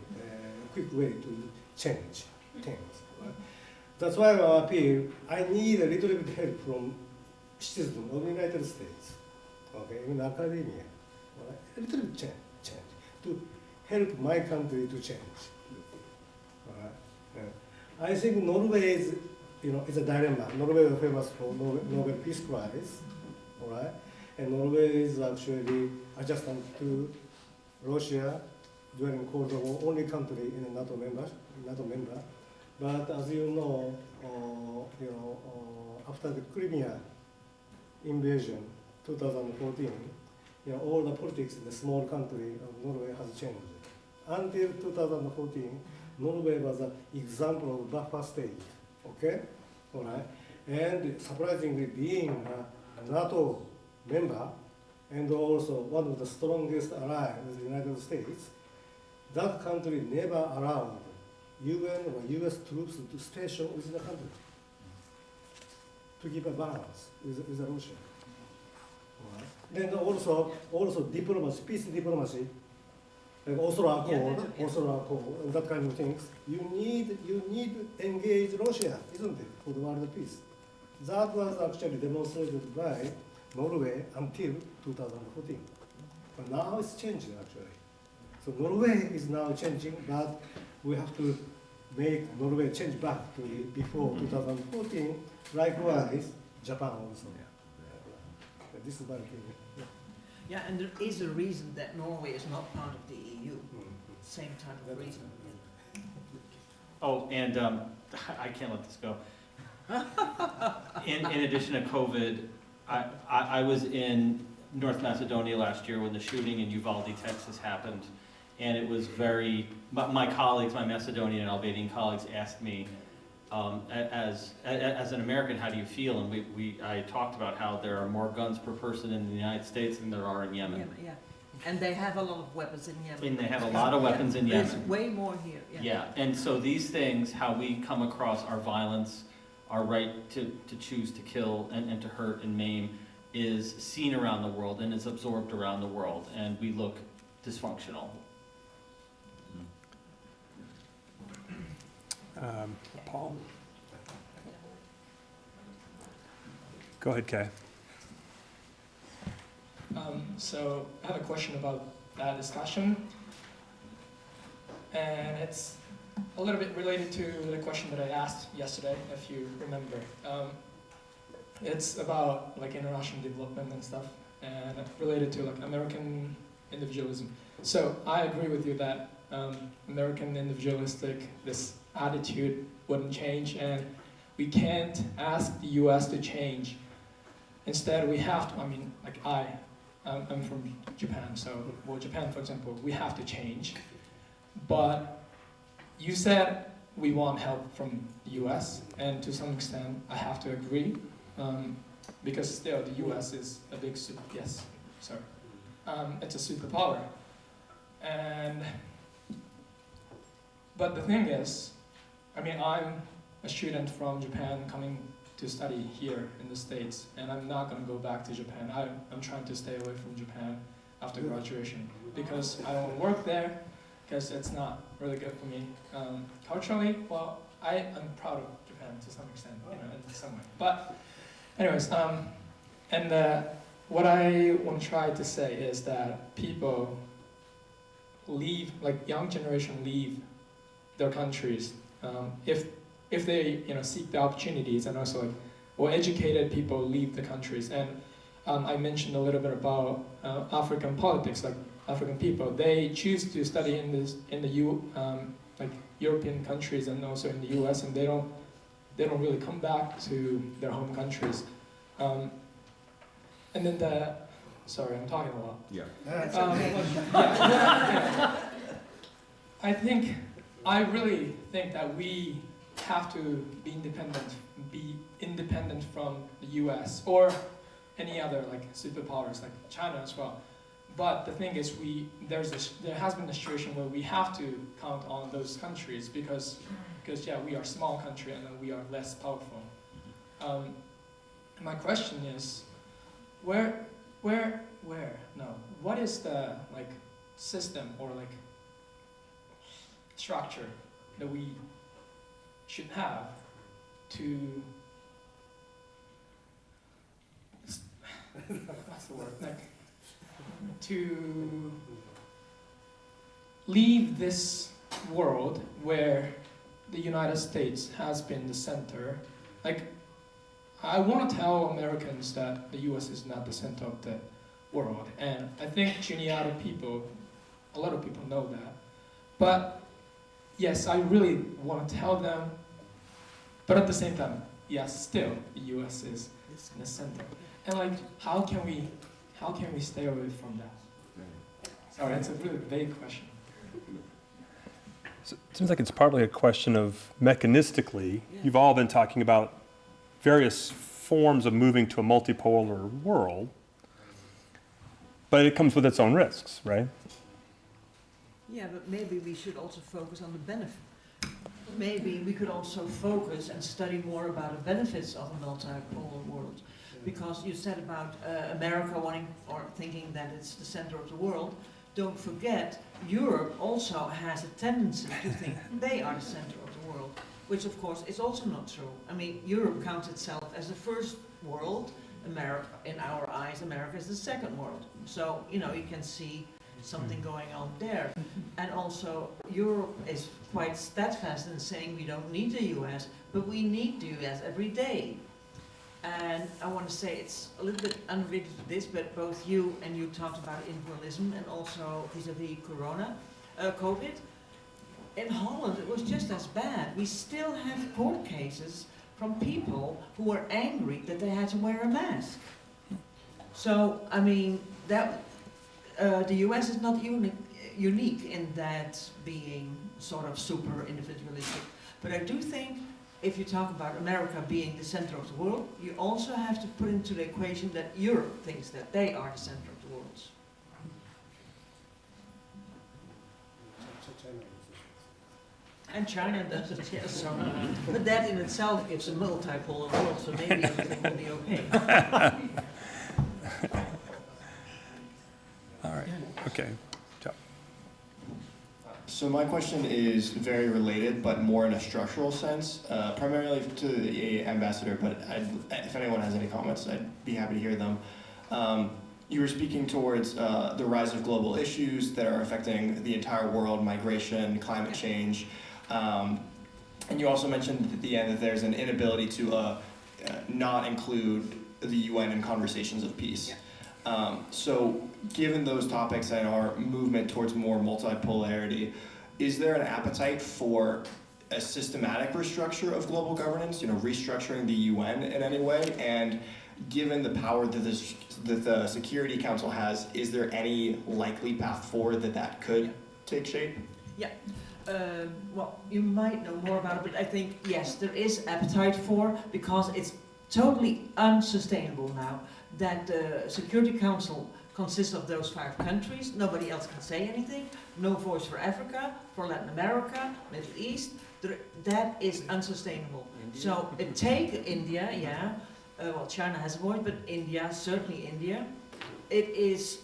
quick way to change things. Right? That's why I appeal. I need a little bit help from citizens of the United States. Okay, in academia. Right? A little bit change to help my country to change. Right? I think Norway is, is a dilemma. Norway is famous for Nobel Peace Prize, all right? And Norway is actually adjacent to Russia during Cold War, only country in a NATO member. But as you know, after the Crimea invasion, 2014, all the politics in the small country of Norway has changed. Until 2014, Norway was an example of buffer state, okay? All right? And surprisingly, being a NATO member and also one of the strongest allies with the United States, that country never allowed UN or US troops to station within the country to keep a balance with Russia. All right? Then also diplomacy, peace diplomacy, like Oslo Accord, and that kind of things. You need to engage Russia, isn't it, for the world peace? That was actually demonstrated by Norway until 2014. But now it's changing actually. So Norway is now changing, but we have to make Norway change back to before 2014. Likewise, Japan also. This is my opinion. Yeah, and there is a reason that Norway is not part of the EU. Same type of reason. Oh, and I can't let this go. In addition to COVID, I was in North Macedonia last year when the shooting in Uvalde, Texas happened. And it was my colleagues, my Macedonian and Albanian colleagues asked me, as an American, how do you feel? And I talked about how there are more guns per person in the United States than there are in Yemen. Yeah. And they have a lot of weapons in Yemen. And they have a lot of weapons in Yemen. There's way more here. Yeah, and so these things, how we come across our violence, our right to choose to kill and to hurt and maim, is seen around the world and is absorbed around the world, and we look dysfunctional. Paul? Go ahead, Kay. So I have a question about that discussion, and it's a little bit related to the question that I asked yesterday, if you remember. It's about like international development and stuff, and related to like American individualism. So I agree with you that American individualistic, this attitude wouldn't change, and we can't ask the US to change. Instead, we have to, I'm from Japan, so, Japan, for example, we have to change. But you said we want help from the US, and to some extent, I have to agree, because still the US is a big it's a superpower. But the thing is, I'm a student from Japan coming to study here in the States, and I'm not going to go back to Japan. I'm trying to stay away from Japan after graduation because I don't want to work there, because it's not really good for me. Culturally, well, I'm proud of Japan to some extent, in some way. But anyways, what I want to try to say is that people leave, like young generation leave their countries if they seek the opportunities, and also educated people leave the countries. And I mentioned a little bit about African politics, like African people, they choose to study in the European countries and also in the US, and they don't really come back to their home countries. And then sorry, I'm talking a lot. Yeah. I really think that we have to be independent from the US, or any other like superpowers like China as well. But the thing is, there has been a situation where we have to count on those countries because yeah, we are a small country and we are less powerful. My question is, what is the like system or like structure that we should have to what's the word, like to leave this world where the United States has been the center. Like, I want to tell Americans that the US is not the center of the world, and I think Juniata people, a lot of people know that. But yes, I really want to tell them, but at the same time, yes, still the US is in the center. And like, how can we stay away from that? Sorry, it's a really vague question. So it seems like it's partly a question of mechanistically, you've all been talking about various forms of moving to a multipolar world, but it comes with its own risks, right? Yeah, but maybe we should also focus on the benefit. Maybe we could also focus and study more about the benefits of a multipolar world. Because you said about America wanting or thinking that it's the center of the world. Don't forget, Europe also has a tendency to think they are the center of the world, which of course is also not true. I mean, Europe counts itself as the first world. America, in our eyes, America is the second world. So, you know, you can see something going on there. And also, Europe is quite steadfast in saying we don't need the US, but we need the US every day. And I want to say it's a little bit unrelated to this, but both you talked about imperialism and also vis-a-vis COVID. In Holland, it was just as bad. We still have court cases from people who were angry that they had to wear a mask. So, I mean, that the US is not unique in that being sort of super individualistic. But I do think if you talk about America being the center of the world, you also have to put into the equation that Europe thinks that they are the center of the world. And China does it, yes. So, but that in itself gives a multipolar world, so maybe everything will be okay. All right, okay. So my question is very related, but more in a structural sense, primarily to the ambassador, but if anyone has any comments, I'd be happy to hear them. You were speaking towards the rise of global issues that are affecting the entire world, migration, climate change, and you also mentioned at the end that there's an inability to not include the UN in conversations of peace. So given those topics and our movement towards more multipolarity, is there an appetite for a systematic restructure of global governance, you know, restructuring the UN in any way? And given the power that the Security Council has, is there any likely path forward that could take shape? Yeah. Well, you might know more about it, but I think, yes, there is appetite for, because it's totally unsustainable now that the Security Council consists of those 5 countries. Nobody else can say anything. No voice for Africa, for Latin America, Middle East. That is unsustainable. So take India, yeah. Well, China has a voice, but India, certainly India. It is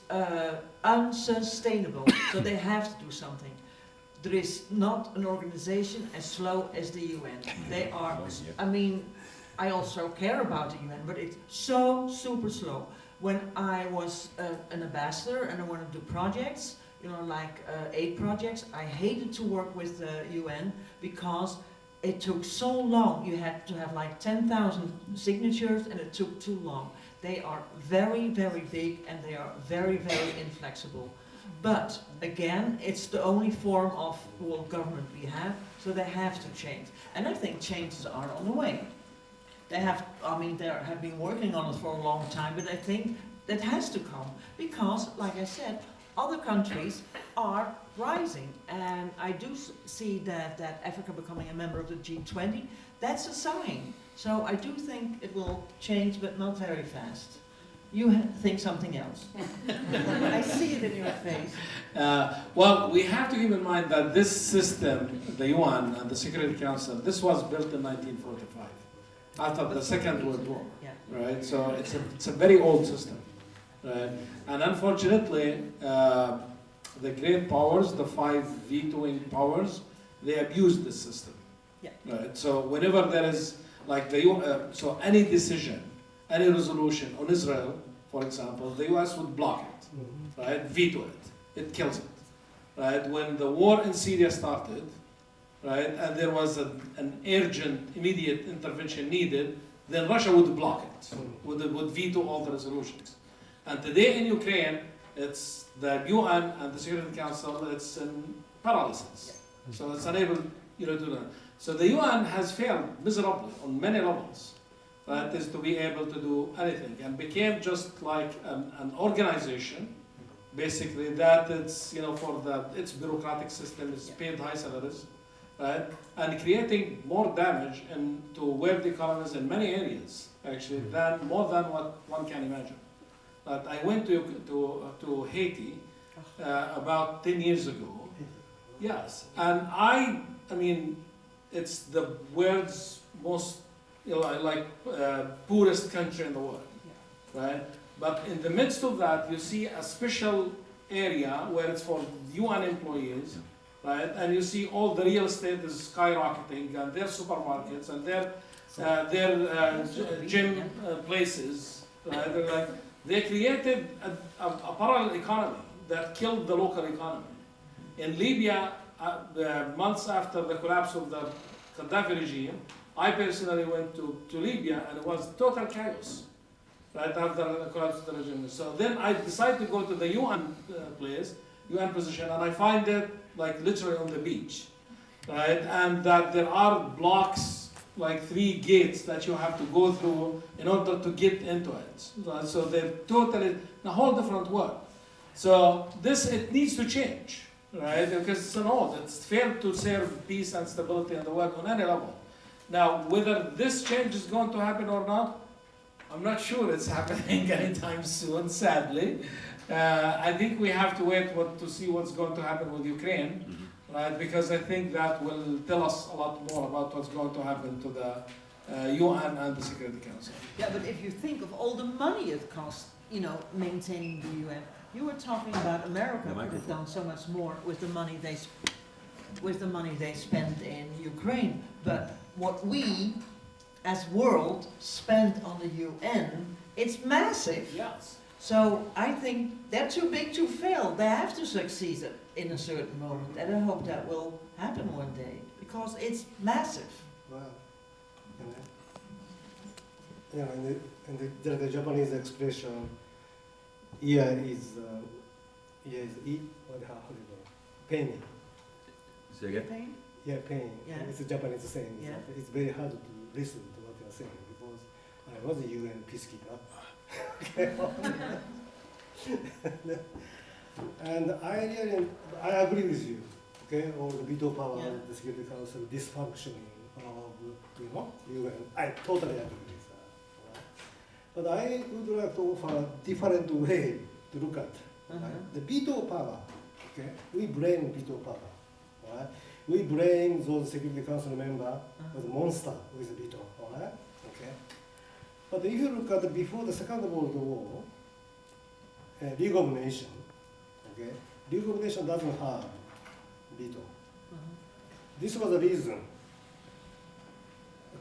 unsustainable. So they have to do something. There is not an organization as slow as the UN. They are, I mean, I also care about the UN, but it's so super slow. When I was an ambassador and I wanted to do projects, you know, like aid projects, I hated to work with the UN because it took so long. You had to have like 10,000 signatures and it took too long. They are very, very big and they are very, very inflexible. But again, it's the only form of world government we have, so they have to change. And I think changes are on the way. They have, I mean, they have been working on it for a long time, but I think that has to come because, like I said, other countries are rising. And I do see that Africa becoming a member of the G20, that's a sign. So I do think it will change, but not very fast. think something else. I see it in your face. Well, we have to keep in mind that this system, the UN and the Security Council, this was built in 1945, after the Second World War, Yeah. right? So it's a very old system, right? And unfortunately, the great powers, the 5 vetoing powers, they abused this system, Yeah. right? So whenever there is, like so any decision, any resolution on Israel, for example, the US would block it, right? Veto it. It kills it, right? When the war in Syria started, right, and there was an urgent, immediate intervention needed, then Russia would block it, would veto all the resolutions. And today in Ukraine, it's the UN and the Security Council, it's in paralysis. So it's unable, to do that. So the UN has failed miserably on many levels, right, is to be able to do anything, and became just like an organization, basically, that it's, for its bureaucratic system is paid high salaries, right, and creating more damage into world economies in many areas, actually, more than what one can imagine. But I went to Haiti about 10 years ago. Yes, and I mean, it's the world's most, poorest country in the world, right? But in the midst of that, you see a special area where it's for UN employees, right? And you see all the real estate is skyrocketing, and their supermarkets and their gym places, right? They created a parallel economy that killed the local economy. In Libya, months after the collapse of the Gaddafi regime, I personally went to Libya, and it was total chaos, right after the collapse of the regime. So then I decided to go to the UN UN position, and I find it like literally on the beach, right? And that there are blocks, like 3 gates that you have to go through in order to get into it. Right? So they're totally in a whole different world. So it needs to change, right? Because it's an old, it's failed to serve peace and stability in the world on any level. Now, whether this change is going to happen or not, I'm not sure it's happening anytime soon, sadly. I think we have to wait to see what's going to happen with Ukraine, right? Because I think that will tell us a lot more about what's going to happen to the UN and the Security Council. Yeah, but if you think of all the money it costs, maintaining the UN, you were talking about America could have done so much more with the money they spend in Ukraine. But what we, as world, spend on the UN, it's massive. Yes. So I think they're too big to fail. They have to succeed in a certain moment, and I hope that will happen one day because it's massive. Well, the Japanese expression, "Ear is eat," how do you go? Pain. Say again? Pain? Yeah, pain. Yeah. It's a Japanese saying. Yeah. It's very hard to listen to what you're saying because I was a UN peacekeeper. And I agree with you. Okay, all the veto power, the Security Council dysfunctioning of UN. I totally agree with that. Right? But I would like to offer a different way to look at right? The veto power. Okay, we blame veto power. Right? We blame those Security Council members as a monster with veto. Right? Okay. But if you look at before the Second World War, League of Nations, okay, League of Nations doesn't have veto. This was the reason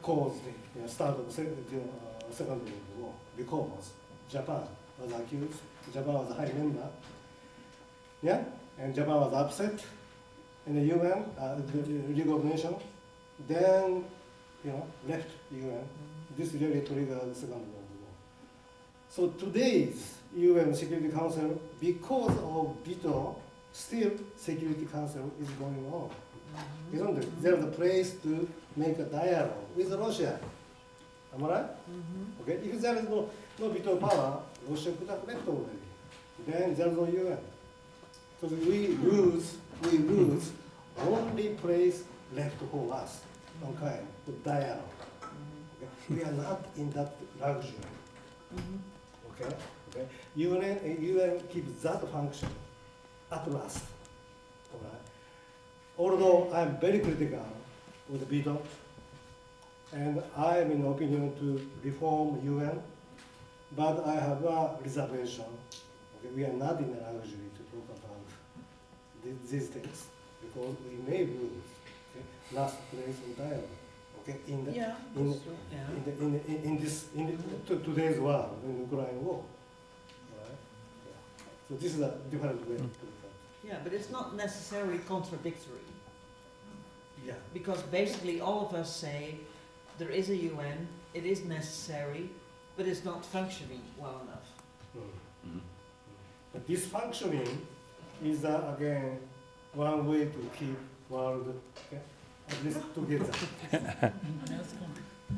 caused the start of the Second World War because Japan was accused, Japan was a high member, yeah, and Japan was upset in the UN, the League of Nations, then left UN. This really triggered the Second World War. So today's UN Security Council, because of veto, still Security Council is going on. Isn't it? There's a place to make a dialogue with Russia. Am I right? Okay. If there is no veto power, Russia could have left already. Then there's no UN. So we lose only place left for us, some kind of dialogue. We are not in that luxury. Okay? Okay? UN keeps that function at last. All right? Although I'm very critical with the veto, and I am in opinion to reform UN, but I have a reservation. Okay? We are not in a luxury to talk about these things because we may lose. Okay? Last place of dialogue. Okay? In today's world, in the Ukraine war. Right? Yeah. So this is a different way to look at Yeah, but it's not necessarily contradictory. it. Yeah. Because basically all of us say there is a UN, it is necessary, but it's not functioning well enough. Mm. But this functioning is again one way to keep world at least together.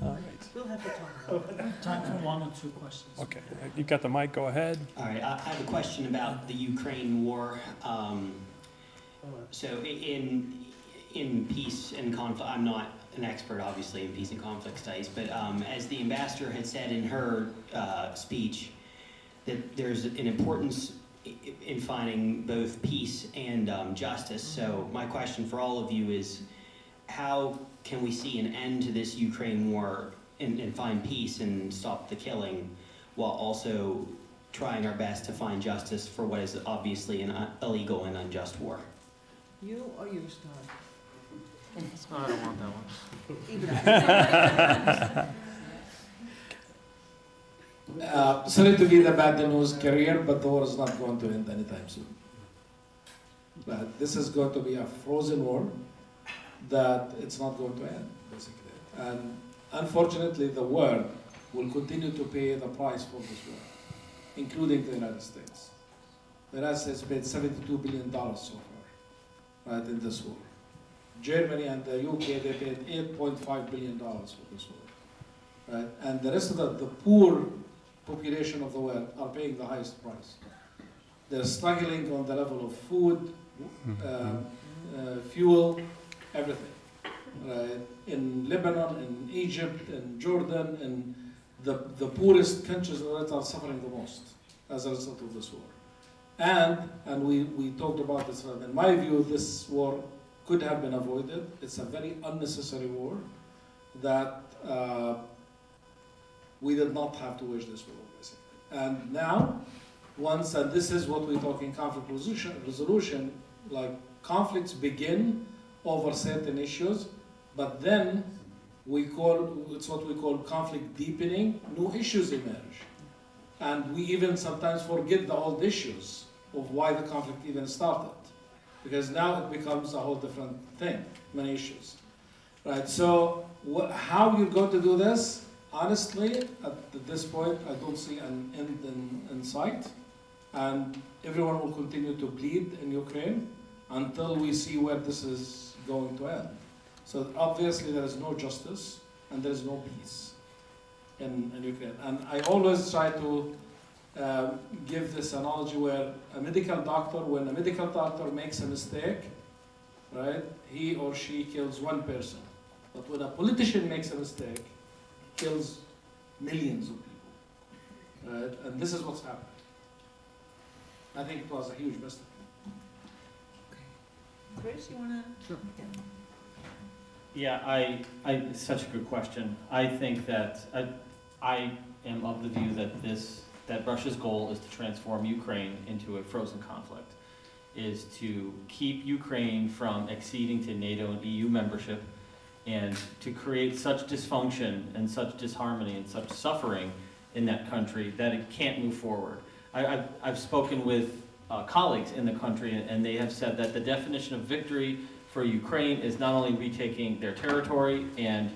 All right. We'll have to talk about it. Time for 1 or 2 questions. Okay, you got the mic, go ahead. All right, I have a question about the Ukraine war. So in peace and conflict, I'm not an expert obviously in peace and conflict studies, but as the ambassador had said in her speech, that there's an importance in finding both peace and justice. So my question for all of you is, how can we see an end to this Ukraine war and find peace and stop the killing, while also trying our best to find justice for what is obviously an illegal and unjust war? You or you start? I don't want that one. Sorry to be the bad news carrier, but the war is not going to end anytime soon. But this is going to be a frozen war that it's not going to end, basically. And unfortunately, the world will continue to pay the price for this war, including the United States. The United States paid $72 billion so far, right, in this war. Germany and the UK, they paid $8.5 billion for this war, right? And the rest of the poor population of the world are paying the highest price. They're struggling on the level of food, fuel, everything. Right? In Lebanon, in Egypt, in Jordan, in the poorest countries on earth are suffering the most as a result of this war. And we talked about this, in my view, this war could have been avoided. It's a very unnecessary war that we did not have to wage this war, basically. And now, and this is what we talk in conflict resolution, like conflicts begin over certain issues, but then it's what we call conflict deepening, new issues emerge. And we even sometimes forget the old issues of why the conflict even started. Because now it becomes a whole different thing, many issues. Right, so how you're going to do this? Honestly, at this point, I don't see an end in sight. And everyone will continue to bleed in Ukraine until we see where this is going to end. So obviously there is no justice and there is no peace in Ukraine. And I always try to give this analogy where when a medical doctor makes a mistake, right, he or she kills one person. But when a politician makes a mistake, kills millions of people, right? And this is what's happening. I think it was a huge mistake. Chris, you want to? Yeah, it's such a good question. I think that I am of the view that Russia's goal is to transform Ukraine into a frozen conflict, is to keep Ukraine from acceding to NATO and EU membership, and to create such dysfunction and such disharmony and such suffering in that country that it can't move forward. I've spoken with colleagues in the country, and they have said that the definition of victory for Ukraine is not only retaking their territory and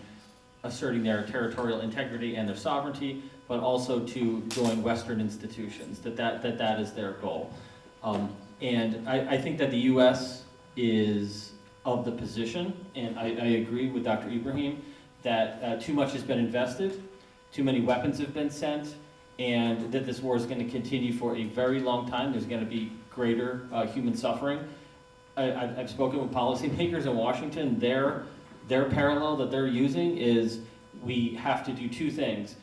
asserting their territorial integrity and their sovereignty, but also to join Western institutions, that is their goal. And I think that the U.S. is of the position, and I agree with Dr. Ibrahim, that too much has been invested, too many weapons have been sent, and that this war is going to continue for a very long time. There's going to be greater human suffering. I've spoken with policymakers in Washington. Their parallel that they're using is we have to do two things.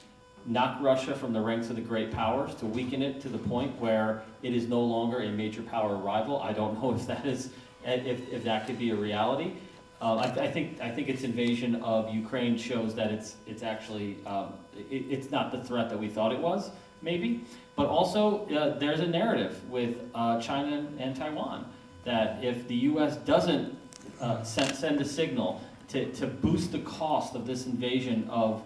knock Russia from the ranks of the great powers, to weaken it to the point where it is no longer a major power rival. I don't know if that is, if that could be a reality. I think its invasion of Ukraine shows that it's actually it's not the threat that we thought it was, maybe. But also there's a narrative with China and Taiwan that if the U.S. doesn't send a signal to boost the cost of this invasion of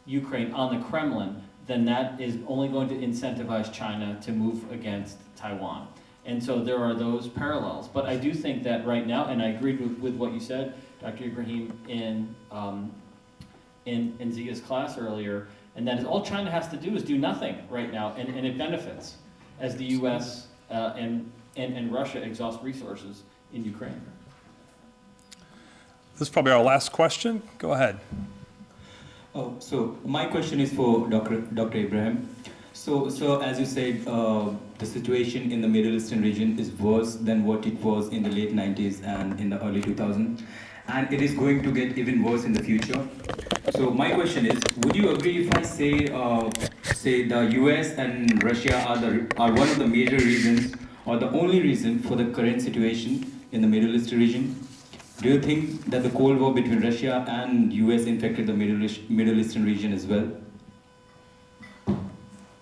Ukraine on the Kremlin, then that is only going to incentivize China to move against Taiwan. And so there are those parallels. But I do think that right now, and I agreed with what you said, Dr. Ibrahim, in Zia's class earlier, and that is all China has to do is do nothing right now, and it benefits as the U.S. and Russia exhaust resources in Ukraine. This is probably our last question. Go ahead. Oh, so my question is for Dr. Ibrahim. So as you said, the situation in the Middle Eastern region is worse than what it was in the late 90s and in the early 2000s, and it is going to get even worse in the future. So my question is, would you agree if I say the US and Russia are one of the major reasons or the only reason for the current situation in the Middle East region? Do you think that the Cold War between Russia and US infected the Middle Eastern region as well?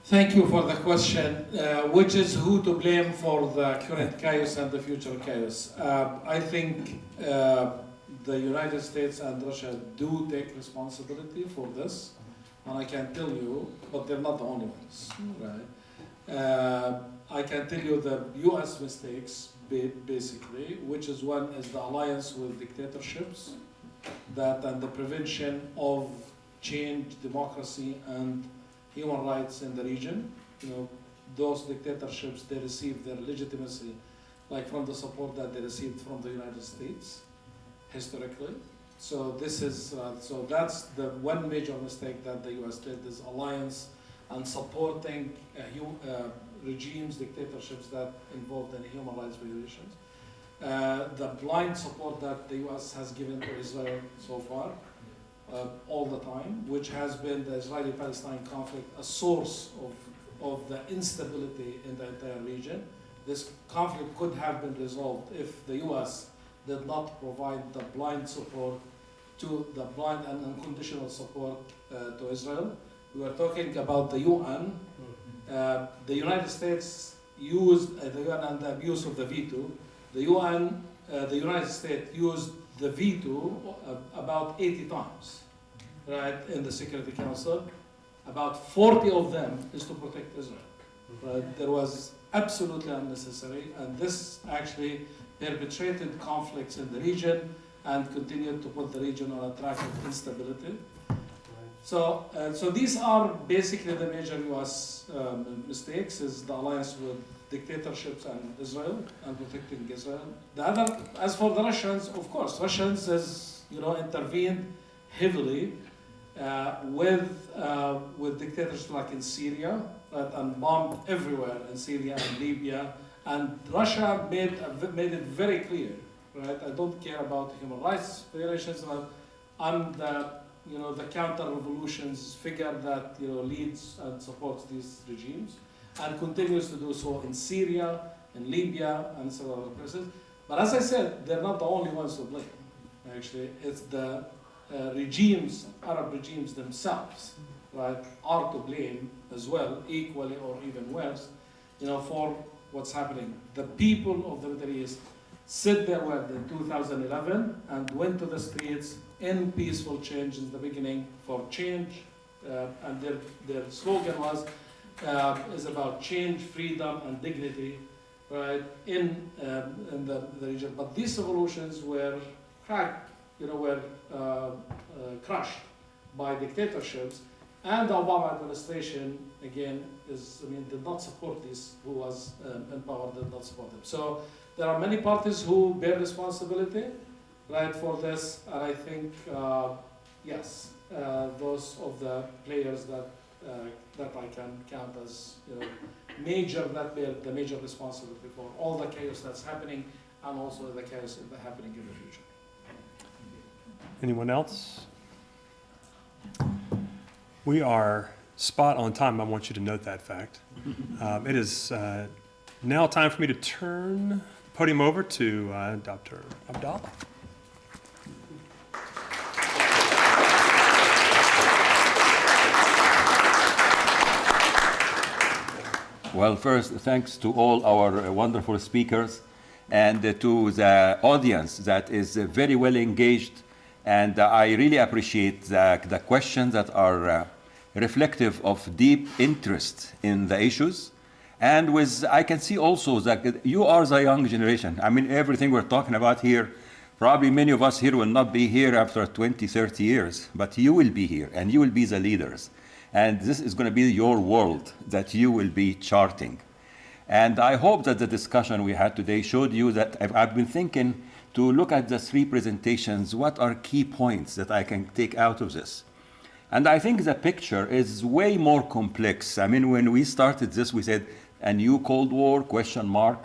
Thank you for the question, which is who to blame for the current chaos and the future chaos. I think the United States and Russia do take responsibility for this, and I can tell you, but they're not the only ones, right? I can tell you the US mistakes, basically, which is one is the alliance with dictatorships, and the prevention of change, democracy, and human rights in the region. You know, those dictatorships, they receive their legitimacy, like from the support that they received from the United States, historically. So this is, so that's the one major mistake that the US did, is alliance and supporting regimes, dictatorships that involved in human rights violations. The blind support that the US has given to Israel so far, all the time, which has been the Israeli-Palestine conflict a source of the instability in the entire region. This conflict could have been resolved if the US did not provide the blind support the blind and unconditional support to Israel. We were talking about the UN. The United States used the UN and the abuse of the veto. The United States used the veto about 80 times, right, in the Security Council. About 40 of them is to protect Israel. Right? There was absolutely unnecessary, and this actually perpetrated conflicts in the region and continued to put the region on a track of instability. So these are basically the major U.S. Mistakes, is the alliance with dictatorships and Israel and protecting Israel. The other, as for the Russians, of course, Russians has intervened heavily with dictatorships like in Syria, right, and bombed everywhere in Syria and Libya. And Russia made it very clear, right? I don't care about human rights violations. I'm the counter-revolutions figure that leads and supports these regimes, and continues to do so in Syria, in Libya, and several other places. But as I said, they're not the only ones to blame. Actually, it's the regimes, Arab regimes themselves, right, are to blame as well, equally or even worse, for what's happening. The people of the Middle East sit there in 2011 and went to the streets in peaceful change in the beginning for change, and their slogan is about change, freedom, and dignity, right, in the region. But these revolutions were crushed by dictatorships, and the Obama administration again did not support this. Who was in power did not support them. So there are many parties who bear responsibility, right, for this, and I think yes, those of the players that I can count as major, that bear the major responsibility for all the chaos that's happening, and also the chaos happening in the future. Anyone else? We are spot on time. I want you to note that fact. It is now time for me to turn the podium over to Dr. Abdallah. Well, first, thanks to all our wonderful speakers and to the audience that is very well engaged. And I really appreciate the questions that are reflective of deep interest in the issues. And I can see also that you are the young generation. I mean, everything we're talking about here, probably many of us here will not be here after 20, 30 years, but you will be here and you will be the leaders. And this is going to be your world that you will be charting. And I hope that the discussion we had today showed you that I've been thinking to look at the three presentations, what are key points that I can take out of this? And I think the picture is way more complex. I mean, when we started this, we said a new Cold War, question mark.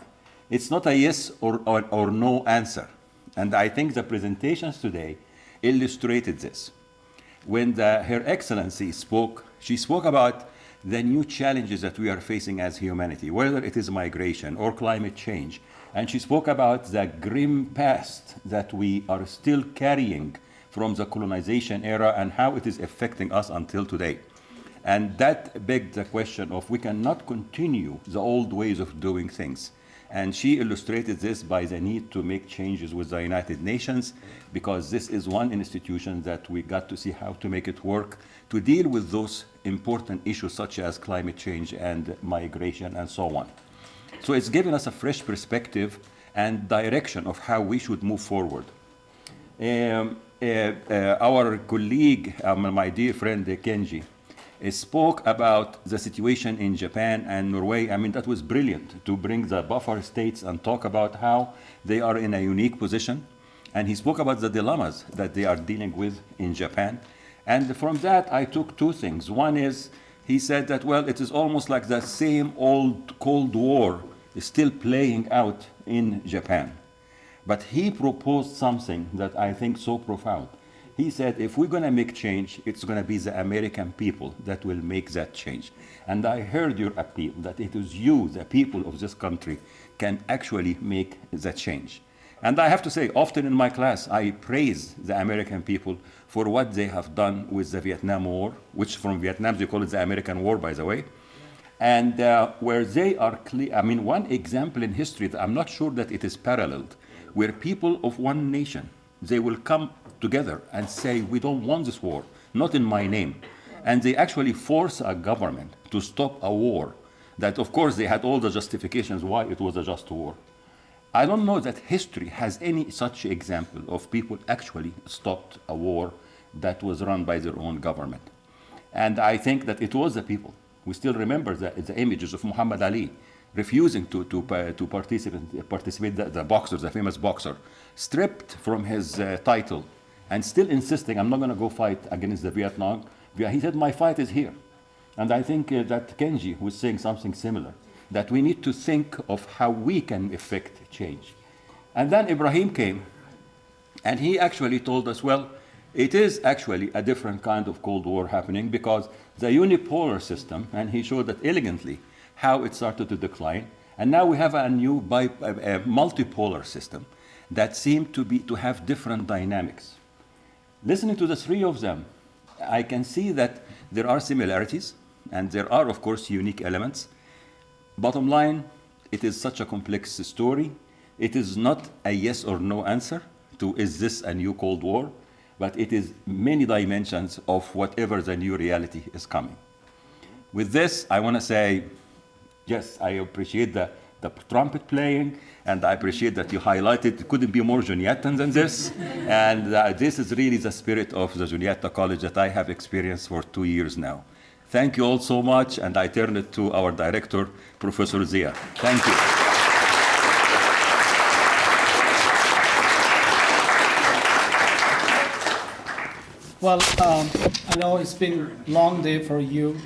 It's not a yes or no answer. And I think the presentations today illustrated this. When Her Excellency spoke, she spoke about the new challenges that we are facing as humanity, whether it is migration or climate change. And she spoke about the grim past that we are still carrying from the colonization era and how it is affecting us until today. And that begged the question of we cannot continue the old ways of doing things. And she illustrated this by the need to make changes with the United Nations, because this is one institution that we got to see how to make it work to deal with those important issues such as climate change and migration and so on. So it's given us a fresh perspective and direction of how we should move forward. Our colleague, my dear friend Kenji, spoke about the situation in Japan and Norway. I mean, that was brilliant to bring the buffer states and talk about how they are in a unique position. And he spoke about the dilemmas that they are dealing with in Japan. And from that, I took two things. One is, he said that, well, it is almost like the same old Cold War is still playing out in Japan. But he proposed something that I think so profound. He said, if we're going to make change, it's going to be the American people that will make that change. And I heard your appeal that it is you, the people of this country, can actually make the change. And I have to say, often in my class, I praise the American people for what they have done with the Vietnam War, which from Vietnam, they call it the American War, by the way. And where they are clear, I mean, one example in history that I'm not sure that it is paralleled, where people of one nation, they will come together and say, we don't want this war, not in my name. And they actually force a government to stop a war that, of course, they had all the justifications why it was a just war. I don't know that history has any such example of people actually stopped a war that was run by their own government. And I think that it was the people. We still remember the images of Muhammad Ali refusing to participate, the boxer, the famous boxer, stripped from his title and still insisting, I'm not going to go fight against the Vietnam. He said, my fight is here. And I think that Kenji was saying something similar, that we need to think of how we can effect change. And then Ibrahim came, and he actually told us, well, it is actually a different kind of Cold War happening, because the unipolar system, and he showed that elegantly, how it started to decline. And now we have a new multipolar system that seemed to have different dynamics. Listening to the three of them, I can see that there are similarities, and there are, of course, unique elements. Bottom line, it is such a complex story. It is not a yes or no answer to is this a new Cold War, but it is many dimensions of whatever the new reality is coming. With this, I want to say, yes, I appreciate the trumpet playing, and I appreciate that you highlighted, it couldn't be more Juniatan than this. And this is really the spirit of the Juniata College that I have experienced for 2 years now. Thank you all so much, and I turn it to our director, Professor Zia. Thank you. Well, I know it's been a long day for you,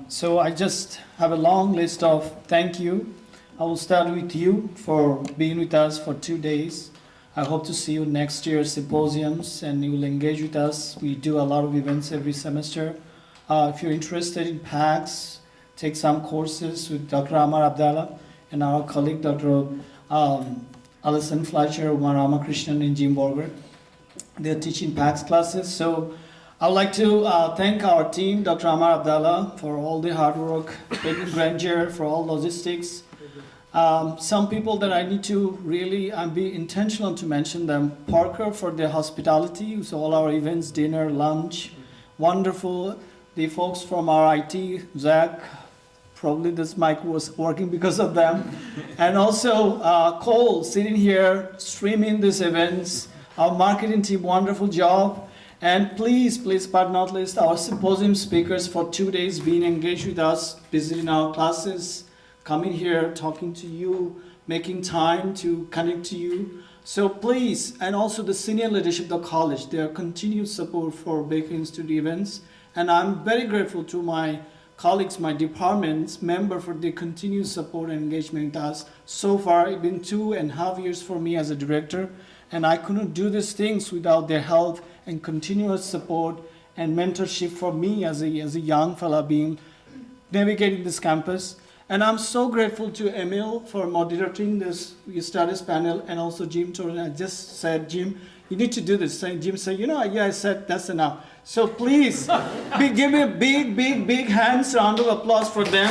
so I just have a long list of thank you. I will start with you for being with us for 2 days. I hope to see you next year's symposiums, and you will engage with us. We do a lot of events every semester. If you're interested in PACS, take some courses with Dr. Amar Abdallah and our colleague Dr. Alison Fletcher, Umar Ramakrishnan, and Jim Borger. They're teaching PACS classes. So I would like to thank our team, Dr. Amar Abdallah, for all the hard work, Peyton Granger for all logistics. Some people that I need to really be intentional to mention them. Parker for their hospitality, so all our events, dinner, lunch, wonderful. The folks from our IT, Zach, probably this mic was working because of them. And also Cole sitting here, streaming these events. Our marketing team, wonderful job. And please, but not least, our symposium speakers for 2 days being engaged with us, visiting our classes, coming here, talking to you, making time to connect to you. So please, and also the senior leadership of the college, their continued support for Baker Institute events. And I'm very grateful to my colleagues, my department's member for their continued support and engagement with us. So far, it's been 2.5 years for me as a director, and I couldn't do these things without their help and continuous support and mentorship for me as a young fella being navigating this campus. And I'm so grateful to Emil for moderating this studies panel, and also Jim Torres. I just said, Jim, you need to do this. And Jim said, yeah, I said that's enough. So please, give me a big hands, round of applause for them.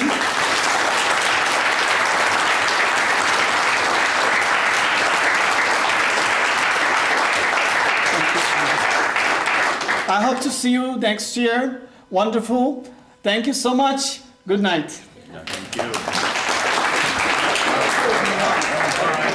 I hope to see you next year. Wonderful. Thank you so much. Good night. Thank you.